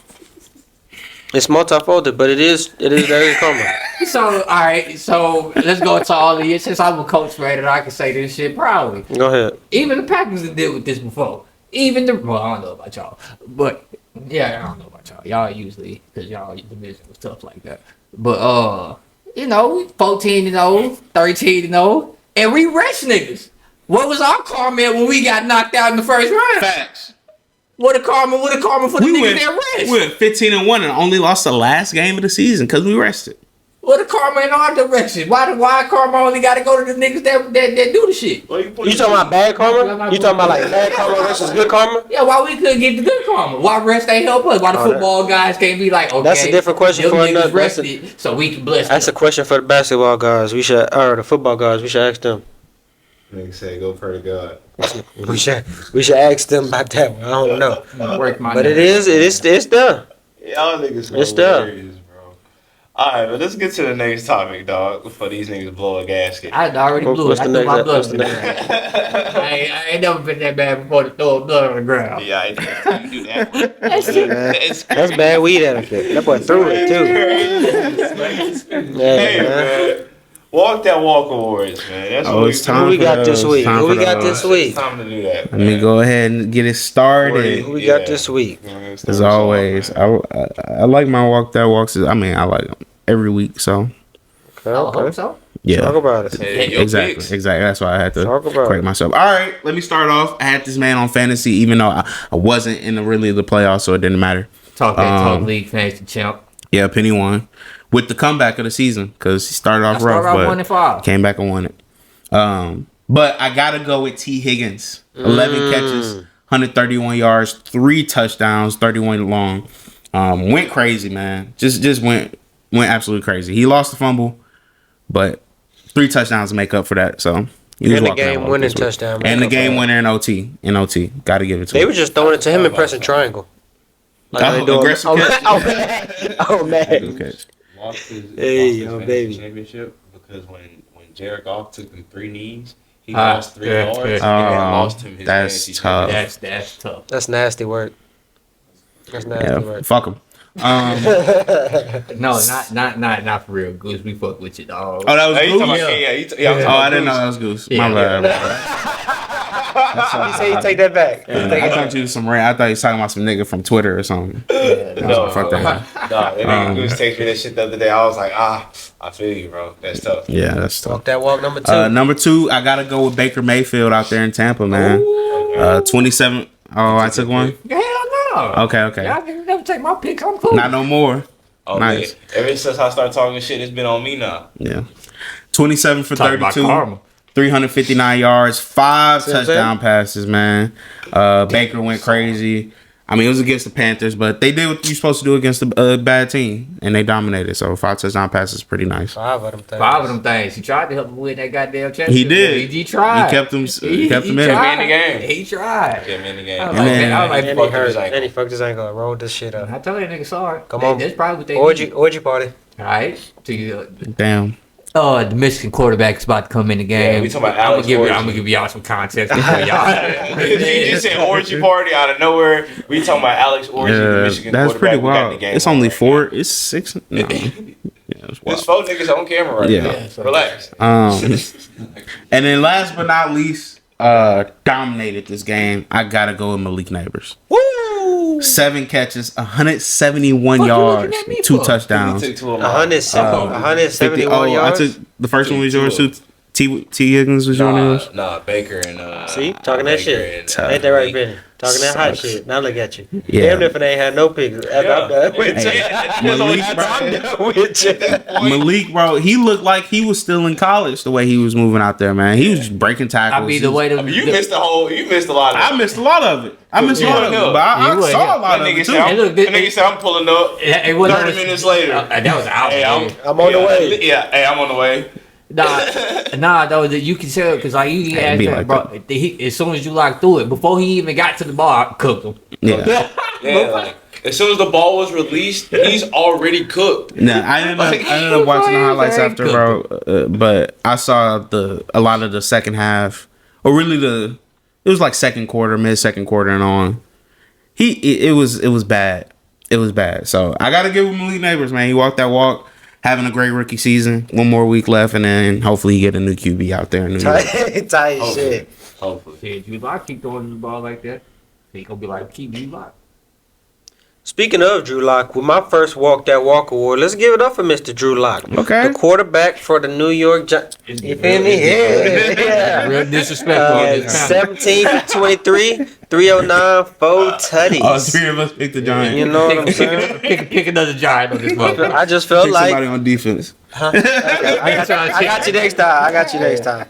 It's multifolded, but it is. There is karma. So, all right. So let's go to all of you. Since I'm a coach, right, and I can say this shit proudly. Go ahead. Even the Packers have dealt with this before. Even the I don't know about y'all, but yeah, I don't know about y'all. Y'all usually because y'all division was tough like that. But 14-0, 13-0, and we rest niggas. What was our karma when we got knocked out in the first round? Facts. What a karma for the We niggas went, that rest? we went 15 and 1 and only lost the last game of the season because we rested. What a karma in our direction? Why karma only got to go to the niggas that do the shit? You talking about bad karma? You talking about like bad karma versus good karma? Yeah, why we couldn't get the good karma? Why rest ain't help us? Why the Oh, football guys can't be like, okay, That's a different question them for niggas another- that's a- rested so we can bless That's a them. question for the basketball guys. We should, or the football guys. We should ask them. Nigga say, go pray to God. We should ask them about that one. I don't know, Work my but nerves. it's done. Y'all niggas It's done. hilarious, bro. Alright, but let's get to the next topic, dog, before these niggas blow a gasket. I already blew it. What's I the threw my next- blood what's in the the ground. I ain't never been that bad before to throw blood on the ground. Yeah, I know. You do that. It's That's bad weed etiquette. That boy threw it too. Yeah, Hey, man. man. Walk that walk awards, man. That's Oh, what it's we time Who we for got this those. week? Time Who we for got those. this week? It's time to do that. Let me go ahead and get it started. Who we got this week? As always, I like my walk that walks. I mean, I like them every week. So Okay, I hope okay. so. Yeah. Talk about it. Hey, your Exactly. picks. Exactly. That's why I had to Talk about correct it. myself. All right, let me start off. I had this man on fantasy, even though I wasn't in the playoffs, so it didn't matter. Talk league fantasy champ. Yeah, Penny won with the comeback of the season because he started off rough, started off but 1-5. came back and won it. But I gotta go with T. Higgins. 11 catches, 131 yards, 3 touchdowns, 31 long. Went crazy, man. Just went absolutely crazy. He lost the fumble, but 3 touchdowns to make up for that. So he was And the walking that walk game-winning this week. touchdown and the make up for game that. winner in OT. Got to give it to They him. were just throwing it to him and pressing triangle. Like Oh, they doing- aggressive catch? Oh man. Good catch. Lost his Hey, lost his yo, fantasy baby. championship because when Jared Goff took him 3 knees, he Ah, lost 3 yeah, yards yeah. and then Oh, lost him his that's fantasy tough. championship. That's tough. That's nasty work. That's nasty Yeah, work. fuck him. No, not for real. Goose, we fuck with you, dog. Oh, that was Hey, you Goose? talking about, yeah, I'm Oh, talking I about didn't know Goose. that was Goose. Yeah, My bad. He said he take that back. I thought you was I thought you was talking about some nigga from Twitter or something. No, fuck that. No, that nigga Goose texted me that shit the other day. I was like, I feel you, bro. That's tough. Yeah, that's tough. Walk that walk number 2. Number 2, I gotta go with Baker Mayfield out there in Tampa, man. 27. Oh, I took one. Hell no. Okay. Y'all can never take my pick. I'm cool. Not no more. Oh, Nice. man. Ever since I started talking shit, it's been on me now. Yeah. 27 for Talk about 32. karma. 359 yards, 5 See what I'm touchdown passes, man. Baker went crazy. I mean, it was against the Panthers, but they did what you're supposed to do against a bad team, and they dominated. So 5 touchdown passes is pretty nice. 5 of them things. 5 of them things. He tried to help him win that goddamn championship. He did. He tried. He kept him. He kept him in. tried. in the game. He tried. Get me in the game. I was And like, then- man, I was like, And he fucked his hurt. ankle. And he fucked his ankle. Rolled this shit up. I told that nigga sorry. Come on. That's probably what they Orgy party. All right. To you. Damn. The Michigan quarterback is about to come in the game. Yeah, we talking about I'm Alex gonna Orgy. give y'all some context before y'all. You just said orgy party out of nowhere. We talking about Alex Orgy, the Yeah, Michigan that's quarterback. pretty We got the wild. game It's on only right 4. It's 6. No. Yeah, it's There's wild. 4 niggas on camera right Yeah. now. Yeah, Relax. And then last but not least, dominated this game. I gotta go with Malik Neighbors. Woo! 7 catches, 171 Fuck you yards, looking at me 2 for? touchdowns. We took 2 of 171 yards. I took the first one was yours too. T Higgins was yours. Nah, Baker and See? Talking that shit. and, Ain't that right, Benny? Talking that hot Sucks. shit. Now look at you. Yeah. Damn if it ain't had no picks. After I'm done with you. Malik, I'm done with you. Malik, bro, he looked like he was still in college the way he was moving out there, man. He was just breaking tackles. I mean, the way I mean, you missed a lot of I missed a lot of it. I missed a lot of it, but I You would, saw yeah. a lot That of nigga it said, too. I'm, Hey, look, that nigga said, I'm pulling up. It wasn't 30 minutes later. That was out. Hey, I'm on the way. Yeah, hey, I'm on the way. Though you can tell because like you Hey, asked be that, like bro. As soon as you locked through it, before he even got to the bar, I cooked him. Yeah. Yeah, like, as soon as the ball was released, he's already cooked. Nah, I ended up watching the highlights Very after, bro. But I saw a lot of the second half, or really it was like second quarter, mid second quarter, and on. It was bad. It was bad. So I gotta give him Malik Neighbors, man. He walked that walk, having a great rookie season. 1 more week left, and then hopefully he get a new QB out there in New York. Tight shit. Hopefully. Shit, Drew Lock keep throwing the ball like that. He gonna be like, keep Drew Lock. Speaking of Drew Lock, with my first Walk That Walk award, let's give it up for Mr. Drew Lock. Okay. The quarterback for the New York Giants. You feel me? Yeah. Real disrespectful on this panel. 17 for 23, 309, 4 tutties. All 3 of us picked the Giants. You know what I'm saying? Pick another giant on this motherfucker. I just felt Pick like somebody on defense. I got you next time. I got you next time.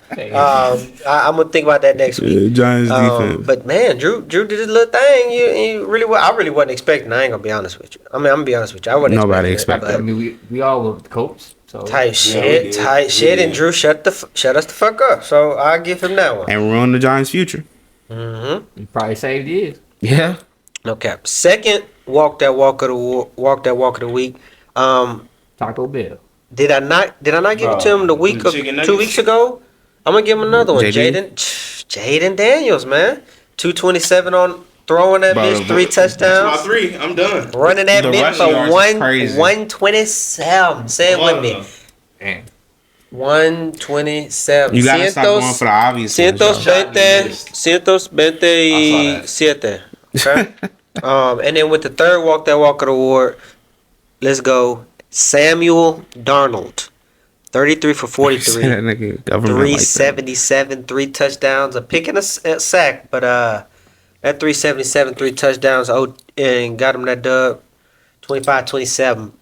I'm gonna think about that next week. Giants defense. But man, Drew did his little thing. You really, I really wasn't expecting. I ain't gonna be honest with you. I mean, I'm gonna be honest with you. I wasn't. Nobody expecting it, I mean, we all were the Colts. So but tight we shit, did. tight We shit, did. and Drew shut us the fuck up. So I give him that one. And ruin the Giants' future. Mm-hmm. you probably saved his. Yeah. No cap. Second, walk that walk of the week. Taco Bell. Did I not give it to him the week the of chicken 2 nuggets? weeks ago? I'm gonna give him another one. JD? Jaden Daniels, man. 227 on throwing that Bro, bitch, 3 That's my touchdowns. 3. I'm done. Running that The bitch rushing yards for is crazy. 127. Say it with me. Damn. 127. You gotta stop going for the obvious ones, though. 127. Okay. And then with the third walk that walk of the award, let's go Samuel Darnold. 33 for Say 43. that nigga government like that. 377, 3 touchdowns, a pick and a sack, but that 377, 3 touchdowns, and got him that dub, 25-27.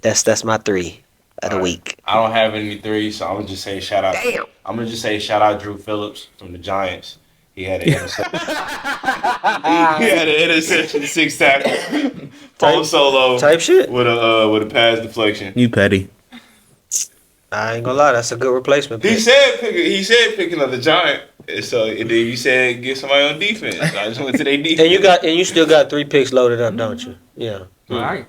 That's my 3 of the week. I don't have any threes, so I'm gonna just say shout out. Damn. I'm gonna just say shout out Drew Phillips from the Giants. He had an interception. He had an interception, 6 tackles, full solo Type shit. with a pass deflection. You petty. I ain't gonna lie, that's a good replacement. He pick. said picking up the Giant. So and then you said get somebody on defense. I just went to their defense. And you still got 3 picks loaded up, don't you? Yeah. All right.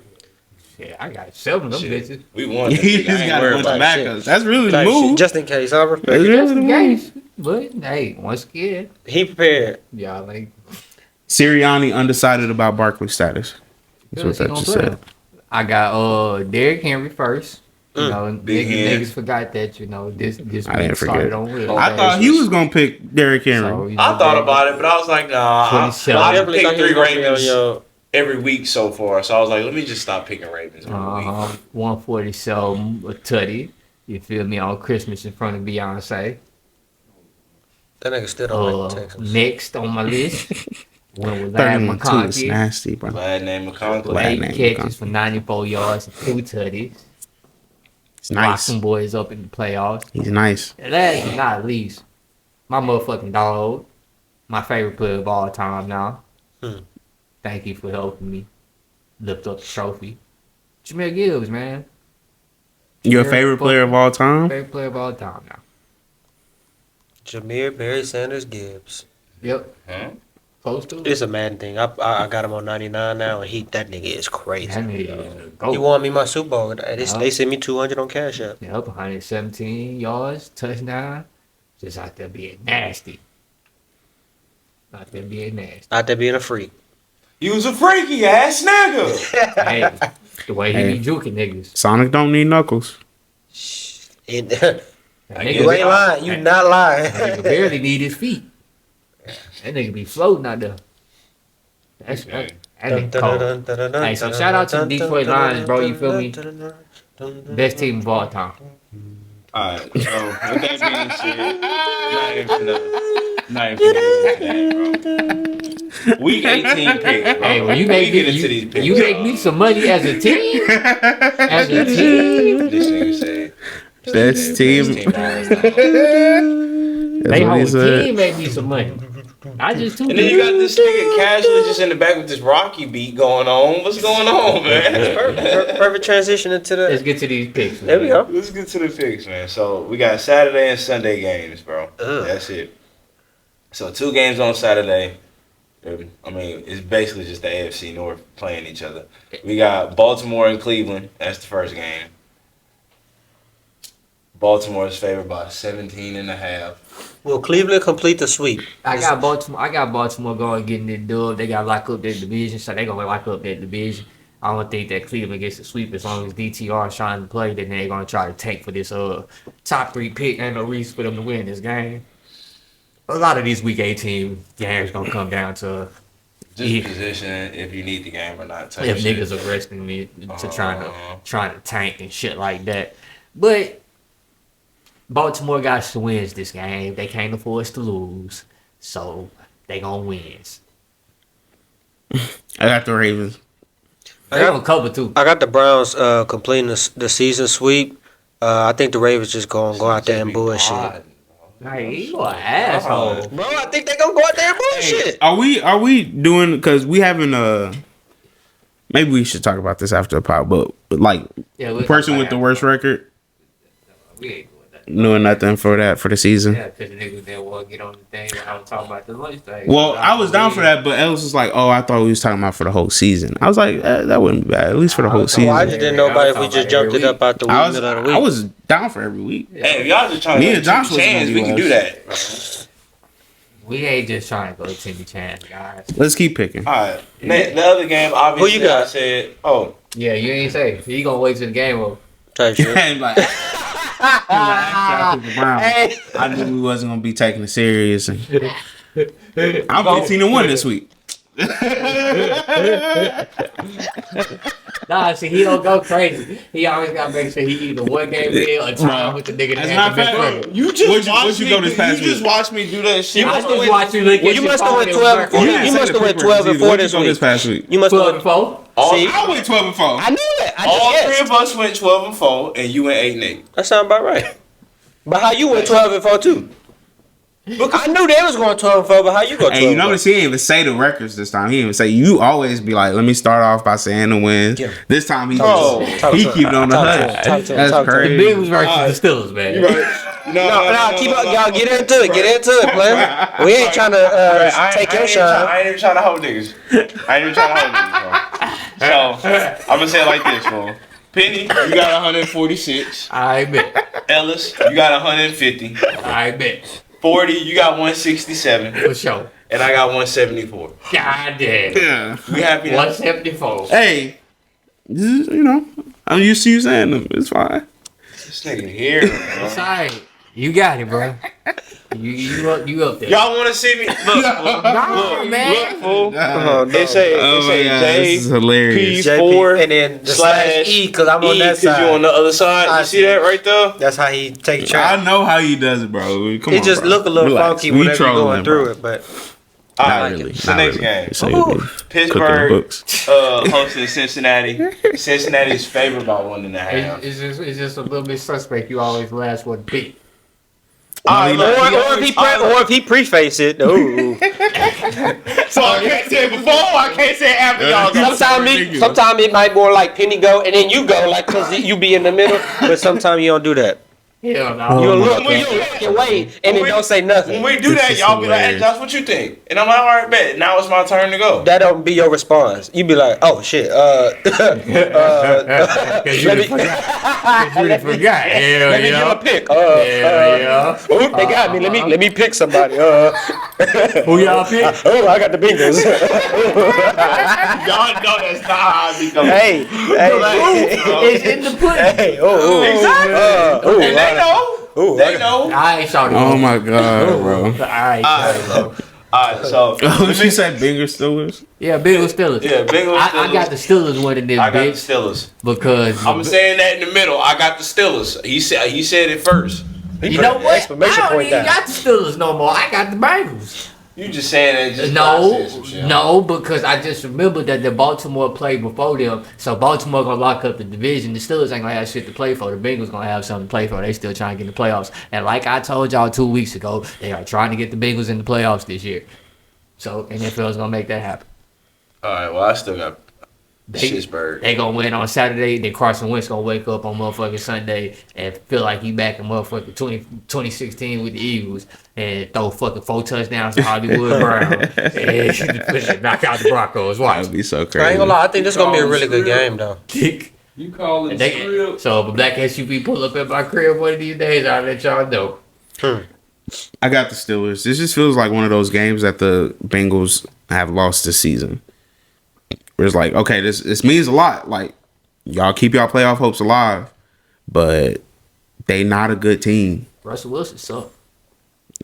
Shit, I got 7 of them Shit. bitches. We won. He just got a bunch of about it. backups. That's really the Type shit, move. just in case. I respect That's it. really That's the the move. games. But hey, once again, He prepared. y'all like Sirianni undecided about Barkley's status. That's what he that gonna just play said. him. I got Derrick Henry first. You know, Big hand. niggas forgot that, you know, this I didn't week forget. started on Will. I thought he was gonna pick Derrick Henry. So, you know, I thought about it, but I was like, nah. 27. I Definitely picked thought he was 3 gonna be on Ravens your- every week so far, so I was like, let me just stop picking Ravens every week. 147 a tutty. You feel me, on Christmas in front of Beyonce. That nigga still don't like the Texans. Next on my list, when was Lad 31-2 is McConkey. nasty, bro. Glad name McConkey. Glad 8 name catches McConkey. for 94 yards and 2 tutties. It's Lock nice. some boys up in the playoffs. He's nice. And last but not least, my motherfucking dog, my favorite player of all time now. Thank you for helping me lift up the trophy. Jameer Gibbs, man. Your Jameer favorite player of all time? Favorite player of all time now. Jameer Barry Sanders Gibbs. Yep. Huh? Close to it. It's a Madden thing. I got him on 99 now, and that nigga is crazy. That nigga is a He goat. won me my Super Bowl. They Yeah. sent me 200 on Cash App. Yep, 117 yards, touchdown. Just out there being nasty. Out there being nasty. Out there being a freak. You was a freaky ass nigga. Hey, the way he Hey. be juking niggas. Sonic don't need knuckles. And That guess you nigga, ain't lying. You not lying. that nigga barely need his feet. That nigga be floating out there. That's Okay. that nigga cold. Hey, so shout out to the Detroit Lions, bro, you feel me? Best team of all time. Alright, so with that being said, not even that, bro. Week 18 picks, bro. Hey, when you We make get me, into these picks, you make me some money as a team. As a team, This nigga said. Best team. Best team. That's they what he whole said. team make me some money. I just too. And then you got this nigga casually just in the back with this Rocky beat going on. What's going on, man? Perfect transition into Let's the. get to these picks. There we go. Let's get to the picks, man. So we got Saturday and Sunday games, bro. Ugh. That's it. So 2 games on Saturday. I mean, it's basically just the AFC North playing each other. We got Baltimore and Cleveland. That's the first game. Baltimore is favored by 17.5. Will Cleveland complete the sweep? I got Baltimore going getting the dub. They got lock up their division, so they gonna lock up their division. I don't think that Cleveland gets the sweep as long as DTR is trying to play. Then they're gonna try to tank for this top 3 pick. Ain't no reason for them to win this game. A lot of these Week 18 games gonna come down to Just Yeah. position if you need the game or not. type if shit. niggas are resting me to trying Uh-huh. to tank and shit like that. But Baltimore got to wins this game. They can't afford us to lose, so they gonna win. I got the Ravens. They gonna cover too. I got the Browns completing the season sweep. I think the Ravens just gonna go out there and bullshit. Hey, you an asshole. Bro, I think they gonna go out there and bullshit. Are we doing, because we haven't maybe we should talk about this after the pod, but like Yeah, the person with the worst record We ain't doing that. doing nothing for the season. Yeah, because the niggas didn't want to get on the thing when I was talking about the lunch thing. Well, I was down for that, but Ellis was like, "Oh, I thought we was talking about for the whole season." I was like, that wouldn't be bad, at least for the whole Well, I season. just didn't know about if we just jumped it up out the I was middle of the week. I was down for every week. Hey, if y'all just trying Me to and take Josh a was chance, gonna we be can do last. that. We ain't just trying to go Timmy Chance, guys. Let's keep picking. All right. The other game, obviously, Who you got? I said, oh, Yeah, you ain't safe. You gonna wait till the game over. Type shit. And like, I knew we wasn't gonna be taking it serious. And I'm 15-1 this week. Nah, see, he don't go crazy. He always got to make sure he either one game in or time with the nigga that As a had the matter best of fact, record. You just What'd watched you me. go this past You just week? watched me do that shit. I just watched you look at Well, you your must have phone went and 12 work you on didn't it. you say must the have went quick 12 and records 4 either. this What'd you go week. this past week? You must 12 have and 4? See? I went 12 and 4. I knew that. I just All three guessed. of us went 12 and 4, and you went 8 and 8. That sounds about right. But how you went 12 and 4 too? I knew they was going 12 and 4, but how you go 12 Hey, you and 4? notice he didn't even say the records this time. He didn't even say. You always be like, let me start off by saying the wins. Get him. This time he Oh. just, he keep it on the Talk to him, hush. talk to him, That's talk to him. The crazy. Bengals versus the Steelers, man. No, keep up, y'all. Get into it. Get into it, player. We ain't trying to take your shine. I ain't even trying to hold niggas. I ain't even trying to hold niggas, bro. So, I'm going to say it like this, bro. Penny, you got 146. I bet. Ellis, you got 150. I bet. 40, you got 167. For sure. And I got 174. God damn. Yeah. We happy now? 174. Hey, this is, I'm used to you saying them. It's fine. This nigga here, It's bro. alright. You got it, bro. You up there. Y'all want to see me? Look, Nah, man. fool. Oh, no. It say Oh my God, this is hilarious. J4 and then the slash E, because I'm on that because you on side. the other side. I You see see. that right there? That's how he take track. I know how he does it, bro. Come It on, just bro. look a little Relax. funky We whenever you're trolling, going bro. through it, but All Not right, really. it's the Not next really. game. It's like we cooking the Pittsburgh books. hosting Cincinnati. Cincinnati's favored by 1.5. It's just a little bit suspect. You always last one beat. All right, or if he preface it. Ooh. so I can't say it before. I can't say it after y'all go. Sometimes it might more like Penny go and then you go like because you be in the middle, but sometimes you don't do that. Hell no. You'll my look and wait and then don't say When nothing. we do This that, is y'all be like, "Hey, hilarious. Josh, what you think?" And I'm like, "All right, bet. Now it's my turn to go." That don't be your response. You be like, oh shit. Because you Let me- forgot. Hell Let me yeah. give a pick. Yeah. Oh, they got me. Let me pick somebody. Who y'all pick? Oh, I got the Bengals. Y'all know that's not how I be going. hey, It's in the pudding. hey, Exactly. And they know. They know. I ain't shouting. Oh my God, bro. All right, bro. All right, so Oh, she said Bengals Steelers. Yeah, Bengals Steelers. yeah, Bengals. I got the Steelers winning this I got the bitch Steelers. because I'm saying that in the middle. I got the Steelers. He said it first. you know what? Exclamation I don't point even down. got the Steelers no more. I got the Bengals. You just saying that just No, because I just remembered that the Baltimore played before them, so Baltimore gonna lock up the division. The Steelers ain't gonna have shit to play for. The Bengals gonna have something to play for. They still trying to get in the playoffs. And like I told y'all 2 weeks ago, they are trying to get the Bengals in the playoffs this year. So NFL's gonna make that happen. All right, well, I still got Pittsburgh. They gonna win on Saturday. Then Carson Wentz gonna wake up on motherfucking Sunday and feel like he back in motherfucking 2016 with the Eagles and throw fucking 4 touchdowns to Hollywood Brown and knock out the Broncos. That Watch. would be so I ain't crazy. gonna lie. I think this is gonna be a really good game though. You call it script. So if a black SUV pull up at my crib one of these days, I'll let y'all know. I got the Steelers. This just feels like one of those games that the Bengals have lost this season. Where it's like, okay, this means a lot. Like, y'all keep y'all playoff hopes alive, but they not a good team. Russell Wilson suck.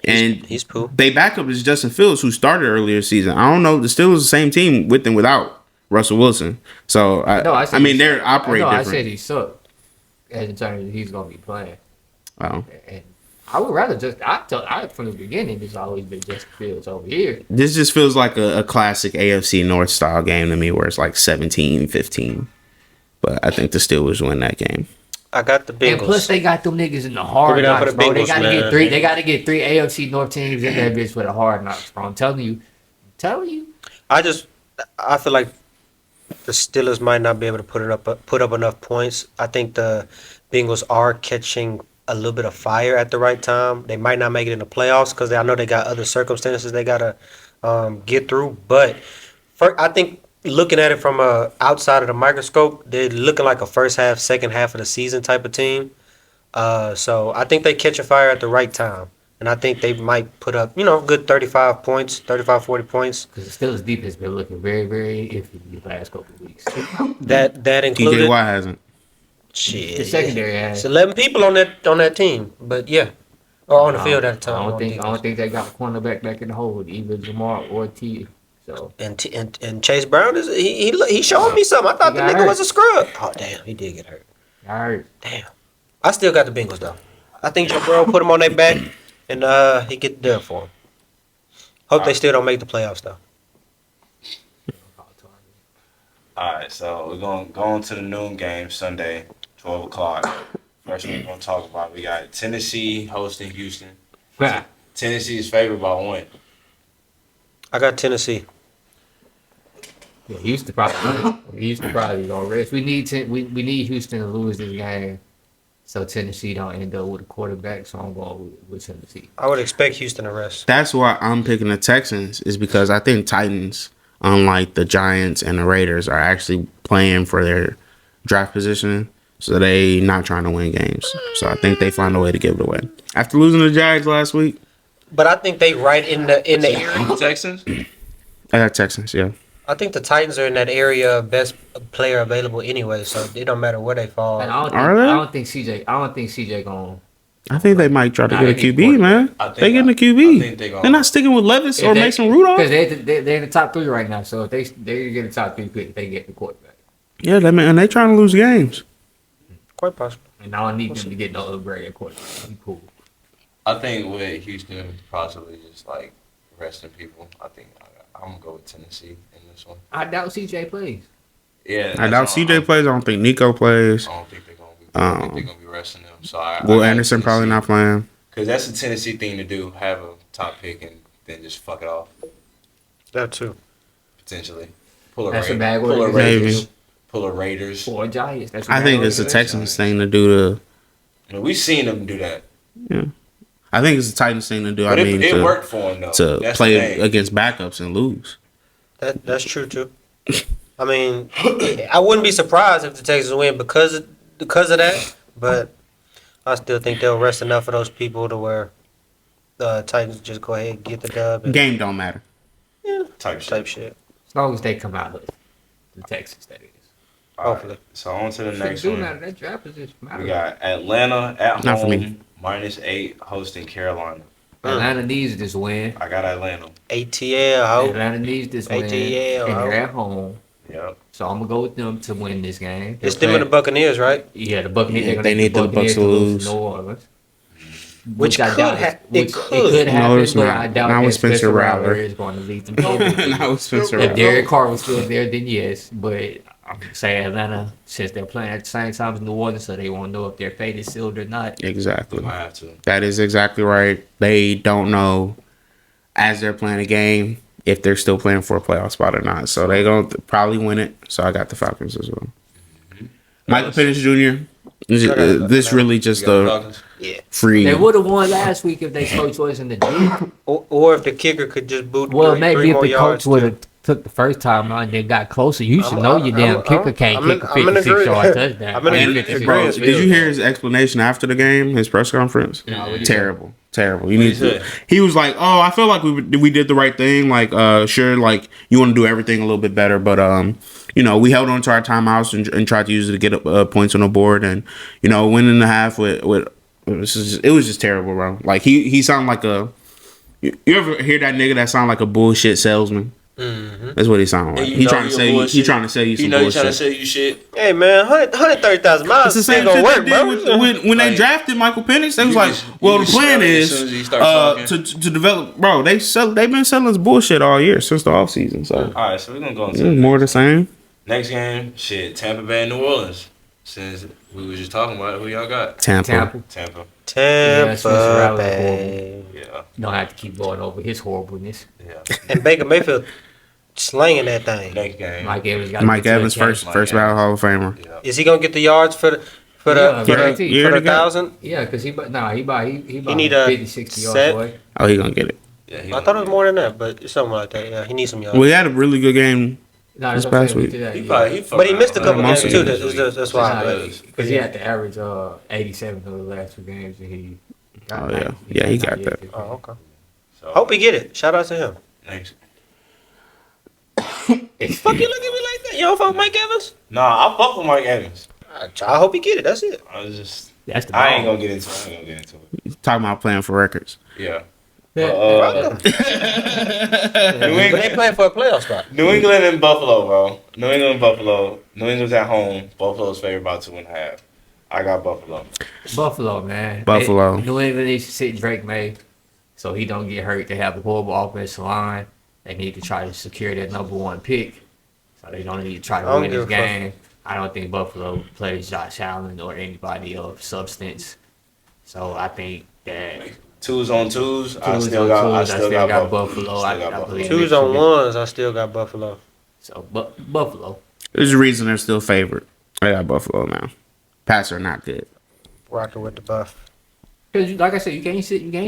And He's poo. they backup is Justin Fields, who started earlier this season. I don't know. The Steelers the same team with and without Russell Wilson. So I mean, they're operate I different. said he sucked. As in terms of he's gonna be playing. Wow. And I would rather I from the beginning it's always been Justin Fields over here. This just feels like a classic AFC North style game to me, where it's like 17-15. But I think the Steelers win that game. I got the And plus Bengals. they got them niggas in the hard Put it down for knocks, the bro. They Bengals, gotta man. get three. They gotta get 3 AFC North teams in that bitch for the hard knocks, bro. I'm telling you. I feel like the Steelers might not be able to put up enough points. I think the Bengals are catching a little bit of fire at the right time. They might not make it in the playoffs because I know they got other circumstances they gotta get through. But I think looking at it from outside of the microscope, they're looking like a first half, second half of the season type of team. So I think they catch a fire at the right time. And I think they might put up, good 35 points, 35, 40 points. Because the Steelers defense been looking very, very iffy the last couple of weeks. That included. TJ Watt hasn't. Shit. The secondary has. It's 11 people on that team, but yeah, or on the field at the time. I don't think they got a cornerback back in the hole with either Jamar or T. So And Chase Brown is he showing me something. I thought the He got nigga hurt. was a scrub. Oh damn, he did get hurt. all right. Damn. I still got the Bengals though. I think Joe Burrow put him on their back and he get the dub for him. Hope they still don't make the playoffs though. All right, so we're going to go on to the noon game Sunday, 12 o'clock. First we're going to talk about, we got Tennessee hosting Houston. Yeah. Tennessee is favored by 1. I got Tennessee. Yeah, Houston probably gonna rest. We need Houston to lose this game, so Tennessee don't end up with a quarterback. So I'm going with Tennessee. I would expect Houston to rest. That's why I'm picking the Texans, is because I think Titans, unlike the Giants and the Raiders, are actually playing for their draft position. So they not trying to win games. So I think they find a way to give it away. After losing to the Jags last week. But I think they right in the area. Texans? I got Texans, yeah. I think the Titans are in that area of best player available anyway, so it don't matter where they fall. And I don't think CJ going. I think they might try to Nah, get a they need QB, man. They getting a QB. I think They're not sticking with Levis or Mason Rudolph. because they're in the top 3 right now. So if they get the top 3 pick, they get the quarterback. Yeah, and they trying to lose games. Quite possible. And I don't need them to get no upgrade at quarterback. Be cool. I think with Houston possibly just like resting people, I think I'm going to go with Tennessee in this one. I doubt CJ plays. Yeah, I doubt CJ plays. I don't think Nico plays. I don't think they're going to be. I think they're going to be resting them. So Will Anderson probably not playing. Because that's a Tennessee thing to do: have a top pick and then just fuck it off. That too. Potentially, pull a That's a Raiders. bad Pull a word. Raiders. Maybe. Pull a Raiders. Or Giants. That's I think it's the Texans thing to do. I mean, we've seen them do that. I think it's the Titans thing to do. But I mean, it worked for them though. to That's play the thing. against backups and lose. That's true too. I mean, I wouldn't be surprised if the Texans win because of that, but I still think they'll rest enough of those people to where the Titans just go ahead and get the dub and Game don't matter. type shit. type shit. As long as they come out of the Texans, that is. All right, Hopefully. So on to the next Do one. matter. That draft position matters. We got Atlanta at Not for me. home, -8, hosting Carolina. Atlanta needs this win. I got Atlanta. ATL, ho. Atlanta needs this win. ATL, And oh. they're at home. Yep. So I'm going to go with them to win this game. It's them and the Buccaneers, right? Yeah, the Buccaneers. Yeah, they're they gonna need the Bucks to lose. New Orleans. Which I could doubt ha- which it could. could happen, No, it's but not. I doubt Not that with Spencer Rattler. is going to lead them. to Now it's Spencer. If Derek Carr was still there, then yes. But I'm saying Atlanta, since they're playing at the same time as New Orleans, so they won't know if their fate is sealed or not. Exactly. Might have to. That is exactly right. They don't know as they're playing a game if they're still playing for a playoff spot or not. So they're going to probably win it. So I got the Falcons as well. Michael Penix Jr. This really just You got the a Falcons? free. They would have won last week if they spoke choice in the G. Or if the kicker could just boot Well, three maybe if more the yards. coach would have took the first time out and then got closer, you should know your damn kicker can't I'm in- kick a I'm in 56-yard agreement. touchdown. I'm in And, agreement. 56 bro, yards did field you hear goal. his explanation after the game, his press conference? No, what did he Terrible. You What'd need he say? to. He was like, "Oh, I feel like we did the right thing. Like, sure, like you want to do everything a little bit better, but we held on to our timeouts and tried to use it to get points on the board, and win in the half with it was just terrible, bro. Like he sounded like a. You ever hear that nigga that sound like a bullshit salesman? Mm-hmm. That's what he sounded like. Yeah, He trying to say he trying to sell you some You know he's trying to bullshit. sell you shit. Hey man, 130,000 miles. It's the same ain't shit gonna they work, did bro. when they Like, drafted Michael Penix. They was you like, just- well, you the just plan sell it as is soon as you start talking. to develop. Bro, they've been selling us bullshit all year since the offseason. So All right, so we're gonna go it's into more of the same. next game. Shit, Tampa Bay, and New Orleans. Since we was just talking about it, who y'all got? Tampa. Tampa. Tampa. Tampa Spencer Rattler Bay. Yeah, You don't have to keep going over his horribleness. yeah. And Baker Mayfield slinging that thing. Next game. Mike Evans got Mike Evans catch. first ballot Hall of Famer. Yeah. Is he gonna get the yards for the Yeah, guaranteed. You for already the got- 1,000? Yeah, because he need a 50, 60 yards set. away. Oh, he gonna get it. Yeah, he I thought it was more than that, but it's something like that. Yeah, he needs some yards. Well, he had a really good game. No, This that's what I'm past saying. week. He Yeah. probably, But he missed a couple Most games of too. it. That's why. Because he had to average 87 for the last 2 games, and he. Oh, yeah. Yeah, he got that. Oh, okay. So, Hope he get it. Shout out to him. next. Fuck you looking at me like that? You don't fuck Mike Evans? Nah, I fuck with Mike Evans. I hope he get it. That's it. I was just. That's the I ain't ball. gonna get into it. Talking about playing for records. Yeah. But, But they playing for a playoff spot. New England and Buffalo, bro. New England and Buffalo. New England's at home. Buffalo's favored by 2.5. I got Buffalo. Buffalo, man. Buffalo. New England needs to sit Drake May so he don't get hurt. They have a horrible offensive line. They need to try to secure their number one pick. So they don't need to try to win this game. I don't think Buffalo plays Josh Allen or anybody of substance. So I think that 2s on 2s. I still got Buffalo. I believe 2s on 1s. I still got Buffalo. So Buffalo. There's a reason they're still favored. I got Buffalo now. Pats are not good. Rocking with the buff. Because like I said, you can't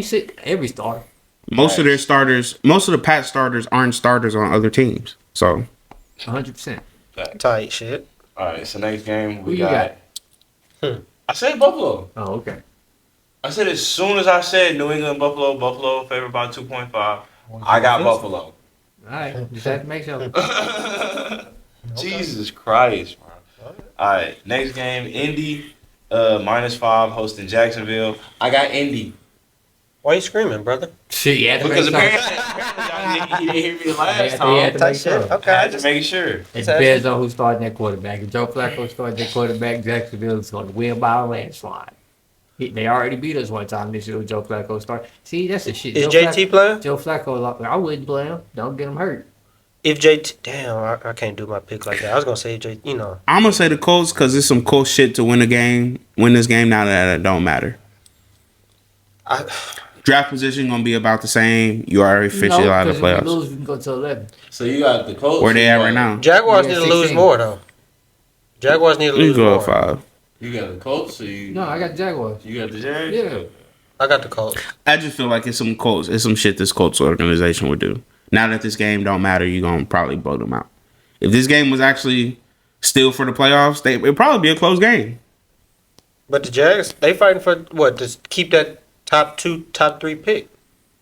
sit every starter. Most of their starters, most of the Pat starters aren't starters on other teams. So 100%. Tight shit. All right, so next game Who you got? I said Buffalo. Oh, okay. I said as soon as I said New England, Buffalo favored by 2.5. I got Buffalo. All right, just have to make sure. Jesus Christ, bro. All right, next game, Indy, -5 hosting Jacksonville. I got Indy. Why you screaming, brother? Shit, you had to Because make sure. apparently he didn't hear me last You had time. to Tight make shit. sure. Okay. I had to make sure. It depends on who's starting that quarterback. If Joe Flacco starting that quarterback, Jacksonville is going to win by a landslide. They already beat us one time this year with Joe Flacco start. See, that's the shit. Is JT playing? Joe Flacco, I wouldn't play him. Don't get him hurt. If JT, damn, I can't do my pick like that. I was gonna say JT, you know. I'm gonna say the Colts because it's some cool shit to win this game. Now that it don't matter. Draft position gonna be about the same. You already officially out of the If we playoffs. lose, we can go to 11. So you got the Colts. Where they at right now? Jaguars Yeah, need to lose 16. more though. Jaguars need to You lose go more. at 5. You got the Colts, or you? No, I got Jaguars. You got the Jags. Yeah. I got the Colts. I just feel like it's some shit this Colts organization would do. Now that this game don't matter, you gonna probably blow them out. If this game was actually still for the playoffs, it'd probably be a close game. But the Jags, they fighting for what? To keep that top 3 pick.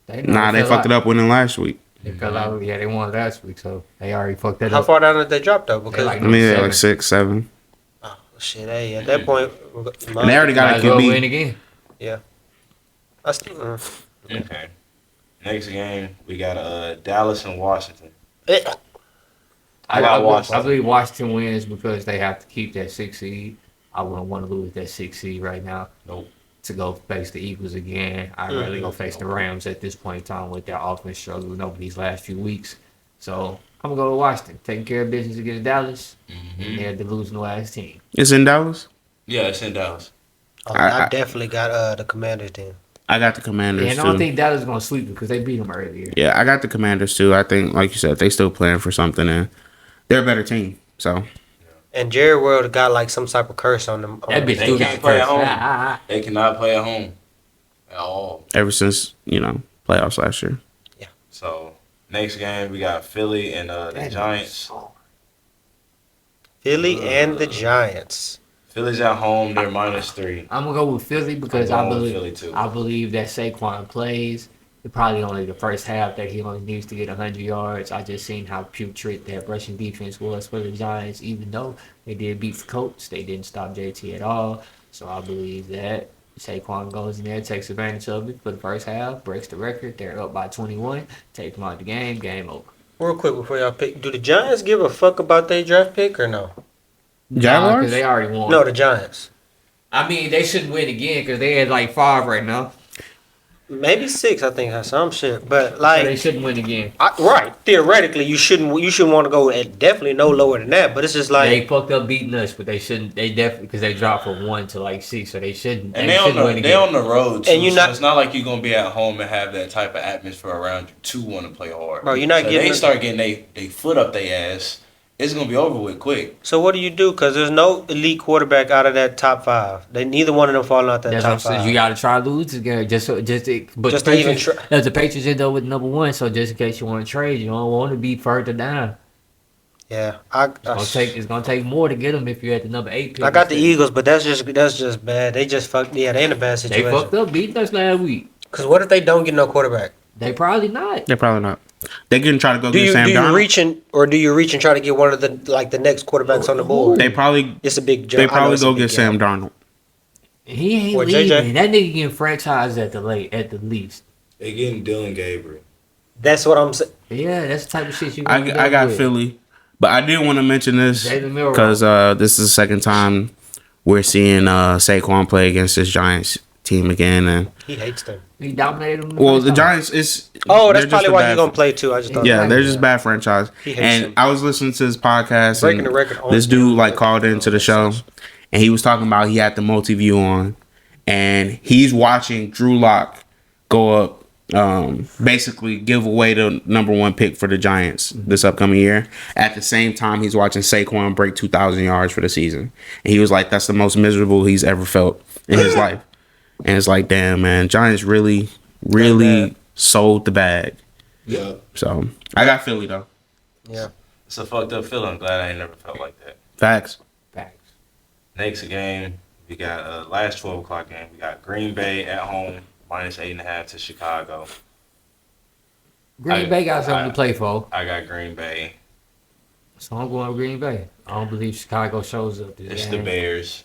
They Fucked it up winning last week. They fell out. Yeah, they won last week, so they already fucked that How up. far down did they drop though? Because like- I mean, they're 7. like 6, 7. oh shit, hey, at that point, And they already got Might a as well win QB. again. I still, Okay. Next game, we got Dallas and Washington. I got Washington. I believe Washington wins because they have to keep that 6 seed. I wouldn't want to lose that 6 seed right now. Nope. To go face the Eagles again. I'd rather go face the Rams at this point in time with their offense struggling over these last few weeks. So I'm gonna go to Washington, taking care of business against Dallas, and they're the losing last team. It's in Dallas. Yeah, it's in Dallas. I definitely got the Commanders then. I got the Commanders And I don't too. think Dallas is gonna sweep because they beat them earlier. Yeah, I got the Commanders too. I think, like you said, they still playing for something, and they're a better team. So And Jerry World got like some type of curse on them. That bitch They do can't got play at curse. home. They cannot play at home at all. ever since playoffs last year. So next game, we got Philly and the Giants. Philly and the Giants. Philly's at home. They're -3. I'm gonna go with Philly because I'm I going with believe Philly, too. I believe that Saquon plays. It's probably only the first half that he only needs to get 100 yards. I just seen how putrid that rushing defense was for the Giants. Even though they did beat the Colts, they didn't stop JT at all. So I believe that Saquon goes in there, takes advantage of it for the first half, breaks the record. They're up by 21. Take them out the game over. Real quick before y'all pick, do the Giants give a fuck about their draft pick or no? Nah, 'cause they already won. No, the Giants. I mean, they shouldn't win again because they had like 5 right now. Maybe 6, I think, has some shit. But So like, they shouldn't win again. right, theoretically, you shouldn't want to go at definitely no lower than that. But it's just like They fucked up beating us, but they shouldn't. They definitely because they dropped from 1 to like 6, so they shouldn't. And they they on shouldn't win the again. road too. And you're so not- it's not like you're gonna be at home and have that type of atmosphere around you to want to play hard. Bro, you're not so getting they start getting they foot up their ass. It's gonna be over with quick. So what do you do? Because there's no elite quarterback out of that top 5. Neither one of them falling out that That's what I'm top saying. 5. You got to try to lose again, but Just the to even Patriots, try. the Patriots end up with number 1. So just in case you want to trade, you don't want to be further down. Yeah, It's gonna take more to get them if you're at the number 8 pick. I got the Eagles, but that's just bad. They just fucked. Yeah, they in a bad They situation. fucked up beating us last week. Because what if they don't get no quarterback? They probably not. They're probably not. They're gonna try to go Do get you Sam do you Darnold. reach and try to get one of the next quarterbacks on the board? They probably It's a big jump. they I know probably it's a go big get Sam gamble. Darnold. He ain't Or leaving. JJ? That nigga getting franchised at the least. They getting Dylan Gabriel. That's what I'm saying. Yeah, that's the type of shit you. I got Philly, but I did want to mention this Jalen Milroe. because this is the second time we're seeing Saquon play against this Giants team again, and He hates them. He dominated them. well, the Giants is. Oh, they're that's just probably a why bad- he's gonna play too. I just thought. Yeah, they're just bad franchise. He hates And them. I was listening to his podcast, Breaking and the record on this him. dude like called into the show, and he was talking about he had the multi-view on, and he's watching Drew Lock go up, basically give away the number one pick for the Giants this upcoming year. At the same time, he's watching Saquon break 2,000 yards for the season, and he was like, "That's the most miserable he's ever felt in his life." And it's like, damn, man, Giants really sold the bag. Yeah. So I got Philly though. Yeah. It's a fucked up feeling. I'm glad I ain't never felt like that. Facts. Facts. Next game, we got last 12 o'clock game. We got Green Bay at home, -8.5 to Chicago. Green Bay got something to play for, I got Green Bay. so I'm going with Green Bay. I don't believe Chicago shows up this It's game. the Bears.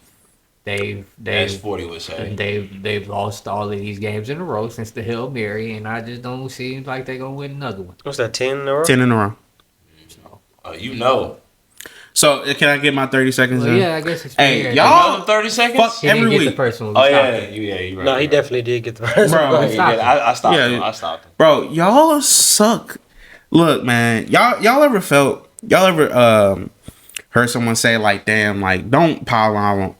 They've As 40 would say. they've lost all of these games in a row since the Hail Mary, and I just don't seem like they're gonna win another one. What's that? 10 in a row. 10 in a row. You know. So can I get my 30 seconds Well, in? yeah, I guess it's Hey, fair. y'all- Another 30 seconds? Fuck He didn't every get the week. first one. Oh, We yeah. stopped it. You right. No, he right. definitely did get the first Bro, one. He did. I stopped Yeah. him. I stopped him. Bro, y'all suck. Look, man, y'all ever heard someone say like, damn, like don't pile onto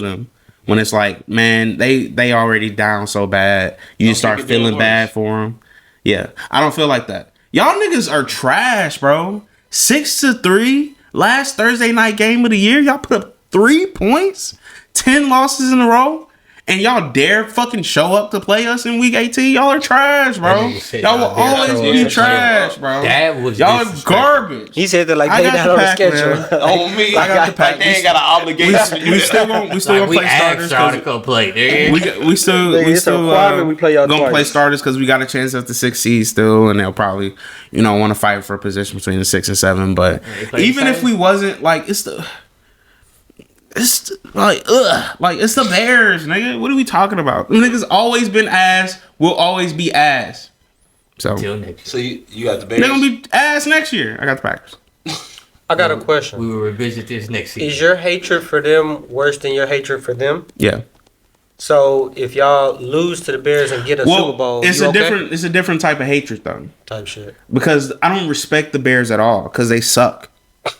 them when it's like, man, they already down so bad. You just start keep it doing feeling bad worse. for them. Yeah, I don't feel like that. Y'all niggas are trash, bro. 6-3 last Thursday night game of the year. Y'all put up 3 points, 10 losses in a row. And y'all dare fucking show up to play us in week 18? Y'all are trash, bro. That nigga said Y'all will y'all dare always show be up to play trash, bro. That was Y'all are disrespectful. garbage. He said that like I they got not the on the pack, schedule. man. On me. I got the pack. They ain't got an obligation. We still gonna Like, we play starters. asked y'all to 'Cause come play, nigga. we still It's a requirement we play y'all gonna play twice. starters because we got a chance at the 6 seed still, and they'll probably want to fight for a position between the 6 and 7. But They play even the if same? we wasn't like it's like it's the Bears, nigga. What are we talking about? Them niggas always been ass. Will always be ass. So Till next So year. you got the they're Bears? gonna be ass next year. I got the Packers. I got a question. We will revisit this next season. Is your hatred for them worse than your hatred for them? Yeah. So if y'all lose to the Bears and get a Super Bowl, it's you a okay? it's a different type of hatred though. Type shit. Because I don't respect the Bears at all because they suck.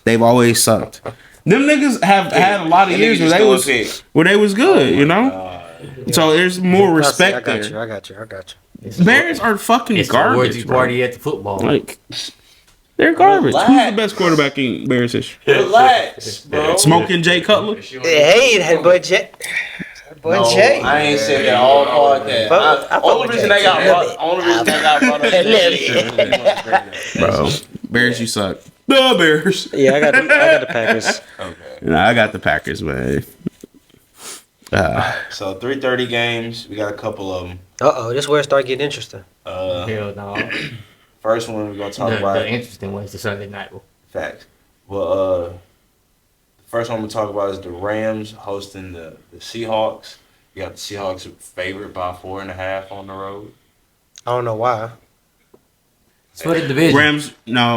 They've always sucked. Them niggas have had a lot of Them years niggas where just they go was pick. where they was good, you know. So there's more respect I got there. you. I got you. I got you. Bears are fucking It's the garbage. orgy Bro. party at the football. Like they're garbage. Relax. Who's the best quarterback in Bears history? Relax, bro. Smoking Jay Cutler. Hey, that boy Jay. Boy No, Jay. I ain't said that all podcast. Fuck- I fuck Only with reason Jay. they got brought. Only reason they got brought up. Bro, Bears, you suck. The Bears. Yeah, I got the Packers. Okay. Nah, I got the Packers, man. So 3:30 games. We got a couple of them. This is where it start getting interesting. Hell no. First one we're gonna talk The about. interesting was the Sunday night one. Facts. Well, the first one we'll talk about is the Rams hosting the Seahawks. You got the Seahawks favored by 4.5 on the road. I don't know why. It's for the division.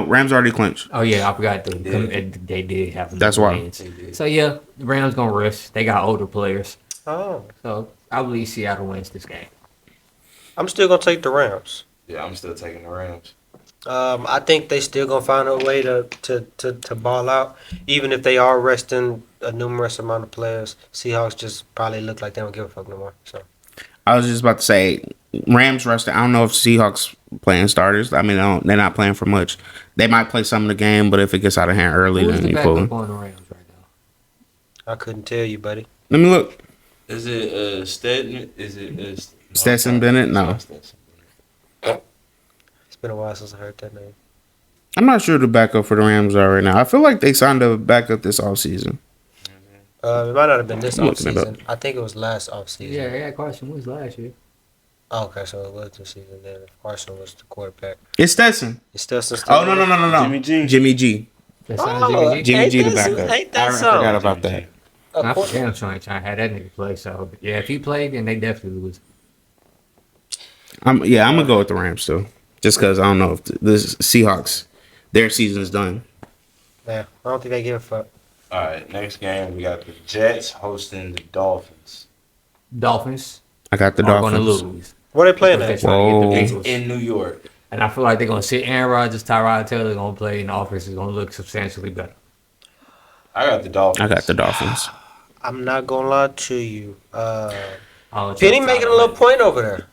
Rams already clinched. Oh yeah, I forgot Yeah. they did have. That's why. wins. They did. So yeah, the Rams gonna rest. They got older players, Oh, so I believe Seattle wins this game. I'm still gonna take the Rams. Yeah, I'm still taking the Rams. I think they still gonna find a way to ball out, even if they are resting a numerous amount of players. Seahawks just probably look like they don't give a fuck no more. So I was just about to say, Rams rested. I don't know if Seahawks playing starters. I mean, they're not playing for much. They might play some of the game, but if it gets out of hand early, Who's then the you pull backup them. on the Rams right now? I couldn't tell you, buddy. Let me look. Is it Stetson? Is it Stetson Bennett? No. It's not Stetson Bennett. It's been a while since I heard that name. I'm not sure who the backup for the Rams are right now. I feel like they signed a backup this offseason. It might not have been this I'm looking it offseason. I think it was last offseason. Yeah, yeah. Carson Wentz last year. Oh, okay, so it was this season then. If Carson was the quarterback. It's Stetson. It's still Oh, no. Jimmy G. Jimmy G. That's Oh, Jimmy G. Jimmy G the ain't that backup. Ain't that I so? forgot about that. I for damn sure ain't trying to have that nigga play. So yeah, if he played, then they definitely lose. I'm gonna go with the Rams too, just because I don't know if the Seahawks, their season's done. Yeah, I don't think they give a fuck. All right, next game we got the Jets hosting the Dolphins Dolphins I got the are going to Dolphins. lose. Where they playing They're at? trying to get the Whoa. Bengals. in New York. And I feel like they're going to sit Aaron Rodgers, Tyrod Taylor going to play, and the offense is going to look substantially better. I got the Dolphins. I got the Dolphins. I'm not gonna lie to you. I'll let Penny you making a decide. little point over there.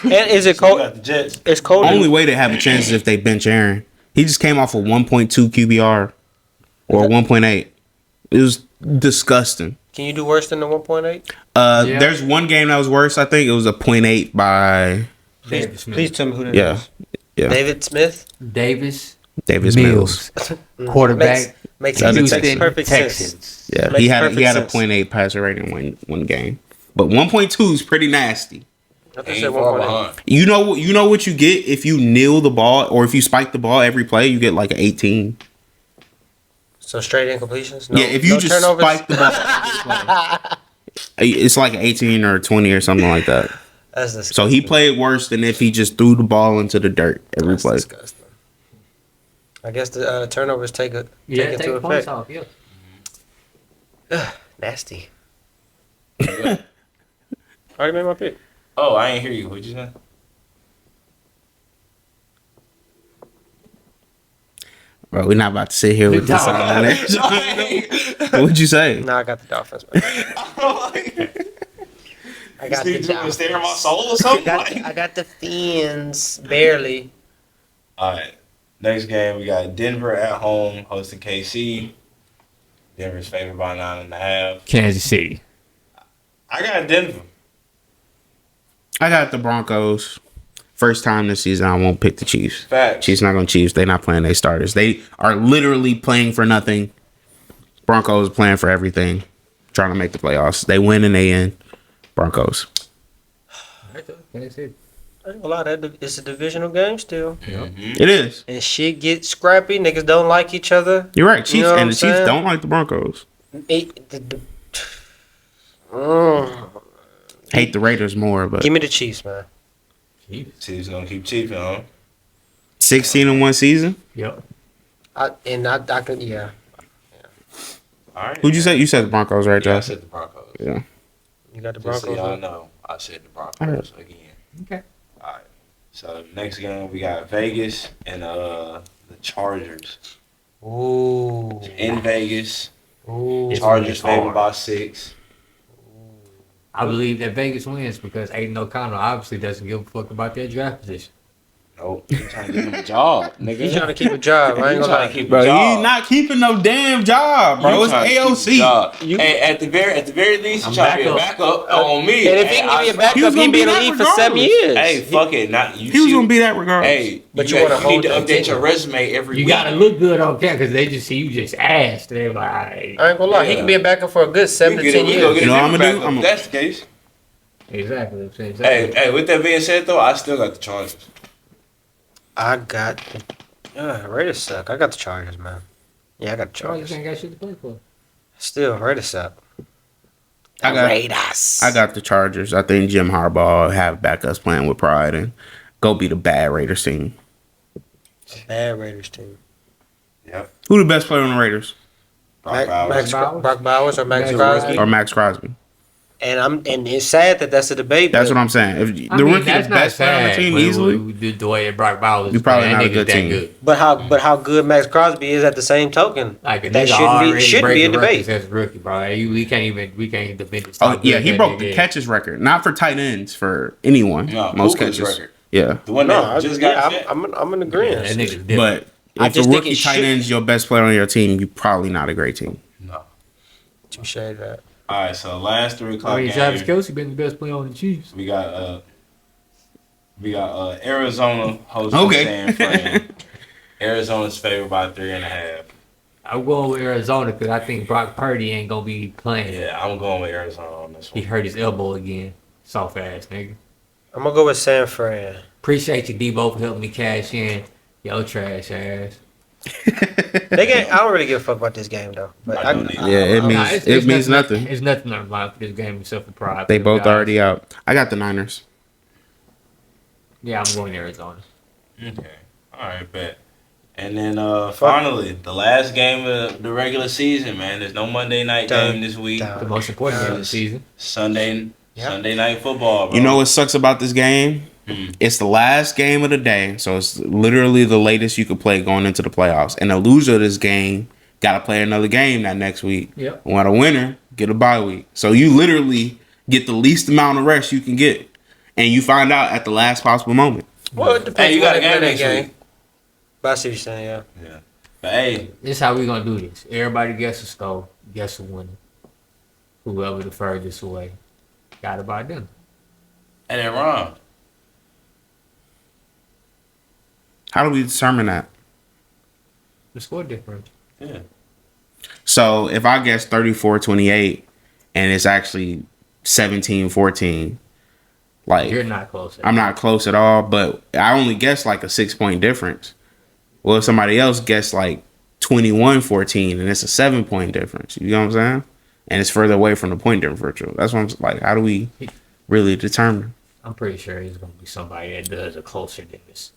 And is it So you cold? got the Jets. It's cold. Only way they have a chance is if they bench Aaron. He just came off a 1.2 QBR or 1.8. It was disgusting. Can you do worse than the 1.8? Yeah. There's one game that was worse. I think it was a 0.8 by Davis Mills. Please tell me who that is. yeah David Smith. Davis Davis Mills. quarterback, Makes Houston perfect sense. Texans. Yeah, Makes he had perfect a sense. 0.8 passer rating one game, but 1.2 is pretty nasty. I think Ain't said far 1.8. behind. You know what you get if you kneel the ball or if you spike the ball every play, you get like an 18. So straight incompletions. No, Yeah, if you no just turnovers? spike the ball, it's like an 18 or 20 or something like that. That's disgusting. So he played worse than if he just threw the ball into the dirt every That's play. disgusting. I guess the turnovers take into Take the points effect. off. Yeah. Nasty. Already made my pick. Oh, I ain't hear you. What'd you say? Bro, we're not about to sit here with this on there. What'd you say? No, I got the Dolphins, man. I got the Stare in Dolphins. my soul or something? I got the Fins, barely. All right. Next game, we got Denver at home hosting KC. Denver's favored by 9.5. Kansas City. I got Denver. I got the Broncos. First time this season, I won't pick the Chiefs. Facts. Chiefs not going to Chiefs. They're not playing their starters. They are literally playing for nothing. Broncos playing for everything. Trying to make the playoffs. They win and they end. Broncos. Kansas City. I ain't gonna lie, it's a divisional game still. It is. And shit get scrappy. Niggas don't like each other. You're right. Chiefs You know what and I'm the Chiefs saying? don't like the Broncos. Hate the Raiders more, but Give me the Chiefs, man. Chiefs gonna keep cheaping, huh? 16 in one season. Yep. I can, yeah. All right. Who'd you say? You said the Broncos, right, Yeah, I Josh? said the Broncos. Yeah. You got the Just so Broncos. y'all man? know, I said the All Broncos again. Okay. All right. So next game, we got Vegas and the Chargers. Ooh. In Vegas, Ooh. Chargers hard. favored by 6. I believe that Vegas wins because Aiden O'Connell obviously doesn't give a fuck about their draft position. Nope. You trying to get him a job, nigga. He trying to keep a job. I ain't You gonna trying lie. to keep Bro, a job. he's not keeping no damn job, bro. You It's trying to keep a AOC. job. You- Hey, at the very least, you I'm trying to be a back backup on me. And if he Hey, can give you a He backup, was he gonna be be in the that league for 7 regardless. years. Hey, fuck it. Not you. He was see- gonna be that regardless. Hey, But you you wanna need to hold update the your resume every You week. gotta look good on camera because they just see you just ass. They're like, I ain't gonna lie. He Yeah. can be a backup for a good 7 to We 10 go years. get You know a what I'm different gonna do? backup. I'm If that's the case. exactly. Hey, with that being said, though, I still got the Chargers. I got Raiders suck. I got the Chargers, man. Yeah, I got the Chargers Chargers. ain't got shit to play for. Still, Raiders suck. I got- Raiders. I got the Chargers. I think Jim Harbaugh have backups playing with pride and go be the bad Raiders team. Bad Raiders team. Yep. Who the best player on the Raiders? Brock Bowers. Brock Bowers or Max Max Crosby. Or Max Crosby? And it's sad that that's a debate. That's but what I'm saying. If I the mean, rookie that's the not best player on the sad. team We- easily, we did the way that Brock Bowers. You probably playing. not That a good nigga's that team. good. But how good Max Crosby is at the same token. Like a That nigga shouldn't already be a breaking debate. records as a rookie, bro. Like, we can't even defend this. oh yeah, he broke the catches record. Not for tight ends, for anyone. No, Most Puka's catches. record. Yeah, The one No, that just got set. I'm in That agreement. nigga's different. but I if a just think rookie it tight should- end's your best player on your team, you probably not a great team. No. Touche that. All right, so last 3 I o'clock mean, game. Travis Kelce been the best player on the Chiefs. We got Arizona hosting Okay. San Fran. Arizona's favored by 3.5. I'm going with Arizona because I think Brock Purdy ain't gonna be playing. Yeah, I'm going with Arizona on this He one. hurt his elbow again. Soft ass nigga. I'm gonna go with San Fran. Appreciate you, Debo, for helping me cash in. Yo, trash ass. I don't really give a fuck about this game though. But I don't either. Yeah, it Nah, means it's means nothing. It's nothing on line for this game except for pride. They for both guys. already out. I got the Niners. Yeah, I'm going Arizona. Okay. All right, bet. And then finally, the last game of the regular season, man. There's no Monday night game this week. The most important game of the season. Sunday Yep. Sunday night football, bro. You know what sucks about this game? It's the last game of the day, so it's literally the latest you could play going into the playoffs. And the loser of this game got to play another game that next week. Yep. And a winner get a bye week. So you literally get the least amount of rest you can get, and you find out at the last possible moment. Well, it depends. Hey, you got a when game they next play week. But I see what you're saying, yeah. Yeah. But hey, This is how we gonna do this. Everybody guess a score, guess a winner. Whoever the furthest away, got about them. and then Ron. How do we determine that? The score difference. Yeah. So if I guess 34-28 and it's actually 17-14, like You're not close. I'm not close at all, but I only guess like a 6-point difference. Well, if somebody else guessed like 21-14 and it's a 7-point difference, you know what I'm saying? And it's further away from the point differential. That's what I'm like. How do we really determine? I'm pretty sure it's gonna be somebody that does a closer than this.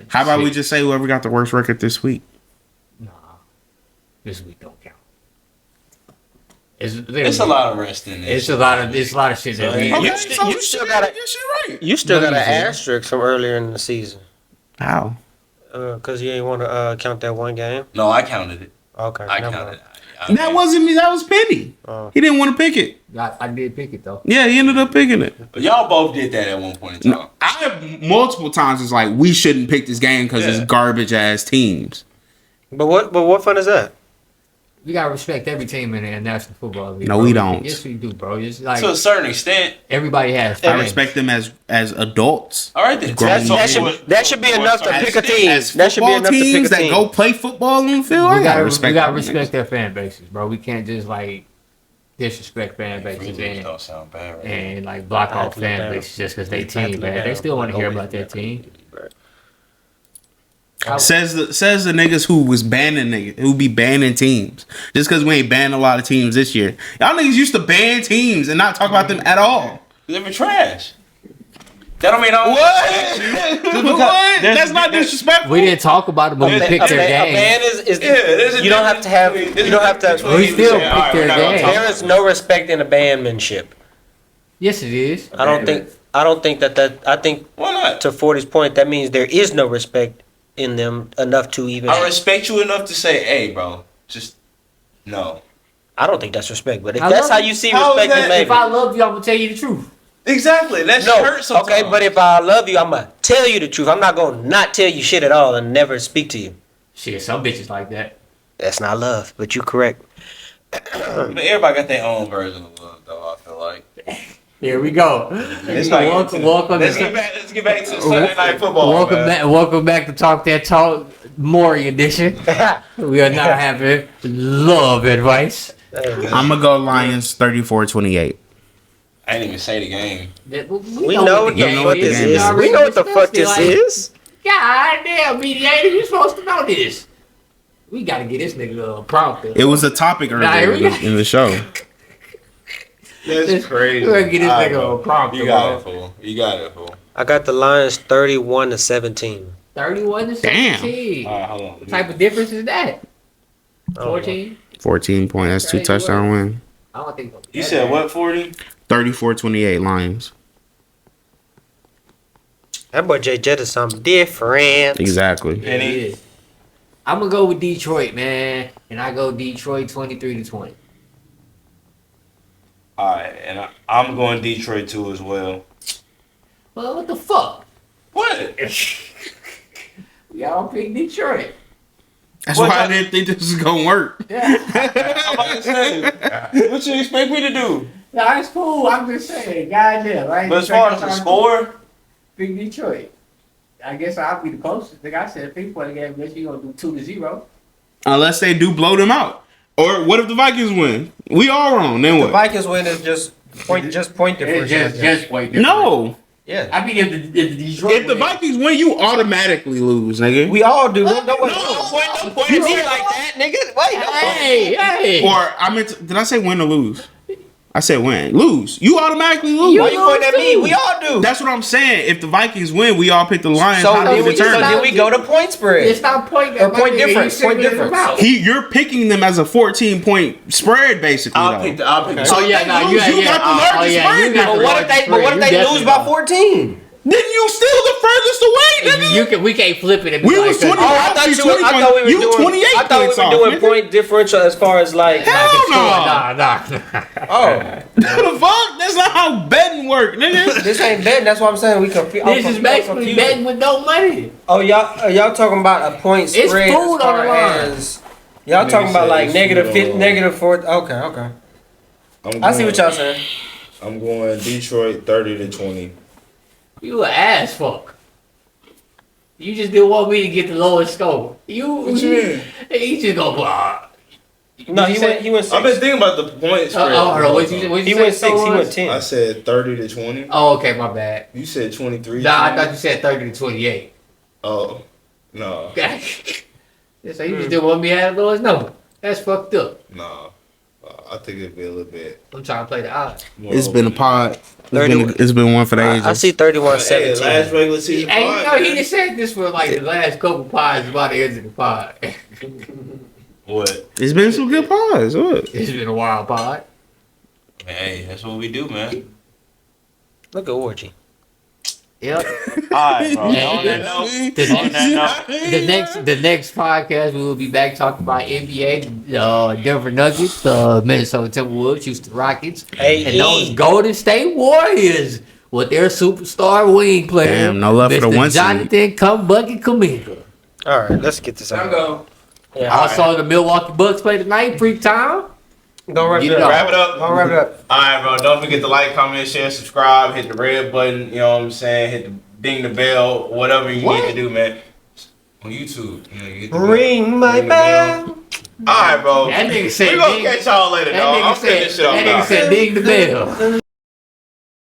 How about we just say whoever got the worst record this week? Nah, this week don't count. It's a lot of rest in this. It's a lot of shit that we. You still got You still got an asterisk from earlier in the season. How? Because you ain't want to count that one game. No, I counted it. Okay. I never counted mind. it. That wasn't me. That was Penny. Oh. He didn't want to pick it. I did pick it though. Yeah, he ended up picking it. But y'all both did that at one point in time. No, I multiple times was like, we shouldn't pick this game because Yeah. it's garbage ass teams. But what fun is that? We gotta respect every team in the National Football League. No, bro. we don't. Yes, we do, bro. It's like To a certain extent. everybody has. I fans. respect them as adults. All right then. Grown That should be enough to pick a team. As That should be football enough to pick teams a that team. go play football on the field, I We gotta respect. we gotta them respect niggas. their fan bases, bro. We can't just like disrespect fan bases Really don't sound bad right now. and like block off fan bases just because they team, man. They still want to hear about their team. Says the niggas who was banning niggas who be banning teams just because we ain't banned a lot of teams this year. Y'all niggas used to ban teams and not talk about them at all. They were trash. That don't mean What? That's not disrespectful. We didn't talk about them when we picked their A game. ban is there's a you don't have to have difference you don't have to. We still picked their game. There is no respect in abandonmentship. Yes, it is. I don't think that I think Why not? to 40's point that means there is no respect in them enough to even. I respect you enough to say, hey, bro, just no. I don't think that's respect, but if I that's love- how you see how is respect, that- then maybe. If I love you, I'm gonna tell you the truth. Exactly. That No, shit hurts sometimes. okay, but if I love you, I'm gonna tell you the truth. I'm not gonna not tell you shit at all and never speak to you. Shit, some bitches like that. That's not love, but you correct. But everybody got their own version of love, though. I feel like. Here we go. Welcome Let's get back to Sunday night football. Welcome back to Talk That Talk, Maury edition. We are not having love advice. I'm gonna go Lions 34-28. I didn't even say the game. We know what the fuck this is. We know what the fuck this is. God damn, mediator, you supposed to know this. We gotta get this nigga a prompter. It was a topic earlier in the show. That's crazy. We gotta get this Alright, nigga bro. a prompter, You got it, bro. fool. You got it, fool. I got the Lions 31-17. 31 to Damn. 17. All right, hold on. What type of difference is that? I don't know. 14? 14 point. That's 2 touchdown win. I don't think. You said what, 40? 34-28 Lions. That boy Jay Jett is something different. Exactly. Yeah, it is. I'm gonna go with Detroit, man, and I go Detroit 23-20. All right, and I'm going Detroit too as well. Well, what the fuck? What? Y'all pick Detroit. That's What why I type- didn't think this was gonna work. Yeah. I'm about to say, what you expect me to do? Nah, it's cool. I'm just saying, goddamn. I ain't But as far as the score, pick Detroit. I guess I'll be the closest. Like I said, people in the game, guess you gonna do 2-0. Unless they do blow them out. Or what if the Vikings win? We all wrong. Then The what? Vikings win is just point difference. Just wait. No. Yeah. I mean, if the Detroit If the Vikings win, you automatically lose, nigga. We all do. No point You in said- like that, nigga. Wait, no point. Hey. Or I meant, did I say win or lose? I said win. Lose. You automatically lose. Why you pointing at me? We all do. That's what I'm saying. If the Vikings win, we all pick the Lions. So How do then we we, so determine? then we go to point spread. It's not point Or point difference. Point difference. You're picking them as a 14-point spread, basically. I'll though. pick the. So Oh yeah, if they no, lose, you got the largest spread. But what if they lose by 14? Then you still the furthest away, nigga. We can't flip it. And be We like was that. 20. I thought we were You doing 28 I thought we points were off, doing nigga. point differential as far as like Hell no. Nah. oh, The fuck? That's not how betting work, nigga. this ain't betting. That's what I'm saying. We confused. This is basically betting with no money. Oh, y'all talking about a point It's spread food as far on the line. as y'all Nigga talking about said like it's negative food fifth, on the negative fourth. Okay. I'm I see going- what y'all saying. I'm going Detroit 30-20. You an ass fuck. You just didn't want me to get the lowest score. What you mean? He just go. No, he went 6. I've been thinking about the point spread. Hold on. What you He say went the 6. score He was? went 10. I said 30-20. Oh, okay, my bad. You said 23. Nah, I thought you said 30 to 28. Oh, no, So you just didn't want me to have the lowest number. That's fucked up. no. I think it'd be a little bit. I'm trying to play the odds. More It's been a open. pod. It's been one for the ages. I see Hey, 31-17. last regular season. Hey, pod, you know, he man. just said this for like the last couple pods about the end of the pod. What? It's been some good pods. Look. It's been a wild pod. Hey, that's what we do, man. Look at Orgy. Yep. Alright, bro. Yeah. On that note, The next podcast we will be back talking about NBA, Denver Nuggets, Minnesota Timberwolves, Houston Rockets, and those Golden State Warriors with their superstar wing player. Damn, no love for the Mr. one seed. Jonathan Come Bucket Kaminga. All right, let's get this out. Go. Yeah, Also, the Milwaukee Bucks play tonight, freak time. go wrap Get it it up. off. wrap it up. Go wrap it up. Alright, bro. Don't forget to like, comment, share, subscribe, hit the red button. You know what I'm saying? Hit the ding the bell, whatever you need to do, man. On YouTube. You know, you hit the bell. Ring my Ring the bell. bell. Alright, bro. That nigga said We gonna ding. catch y'all later, That dog. nigga I'm finna this shit off that now. nigga said ding the bell.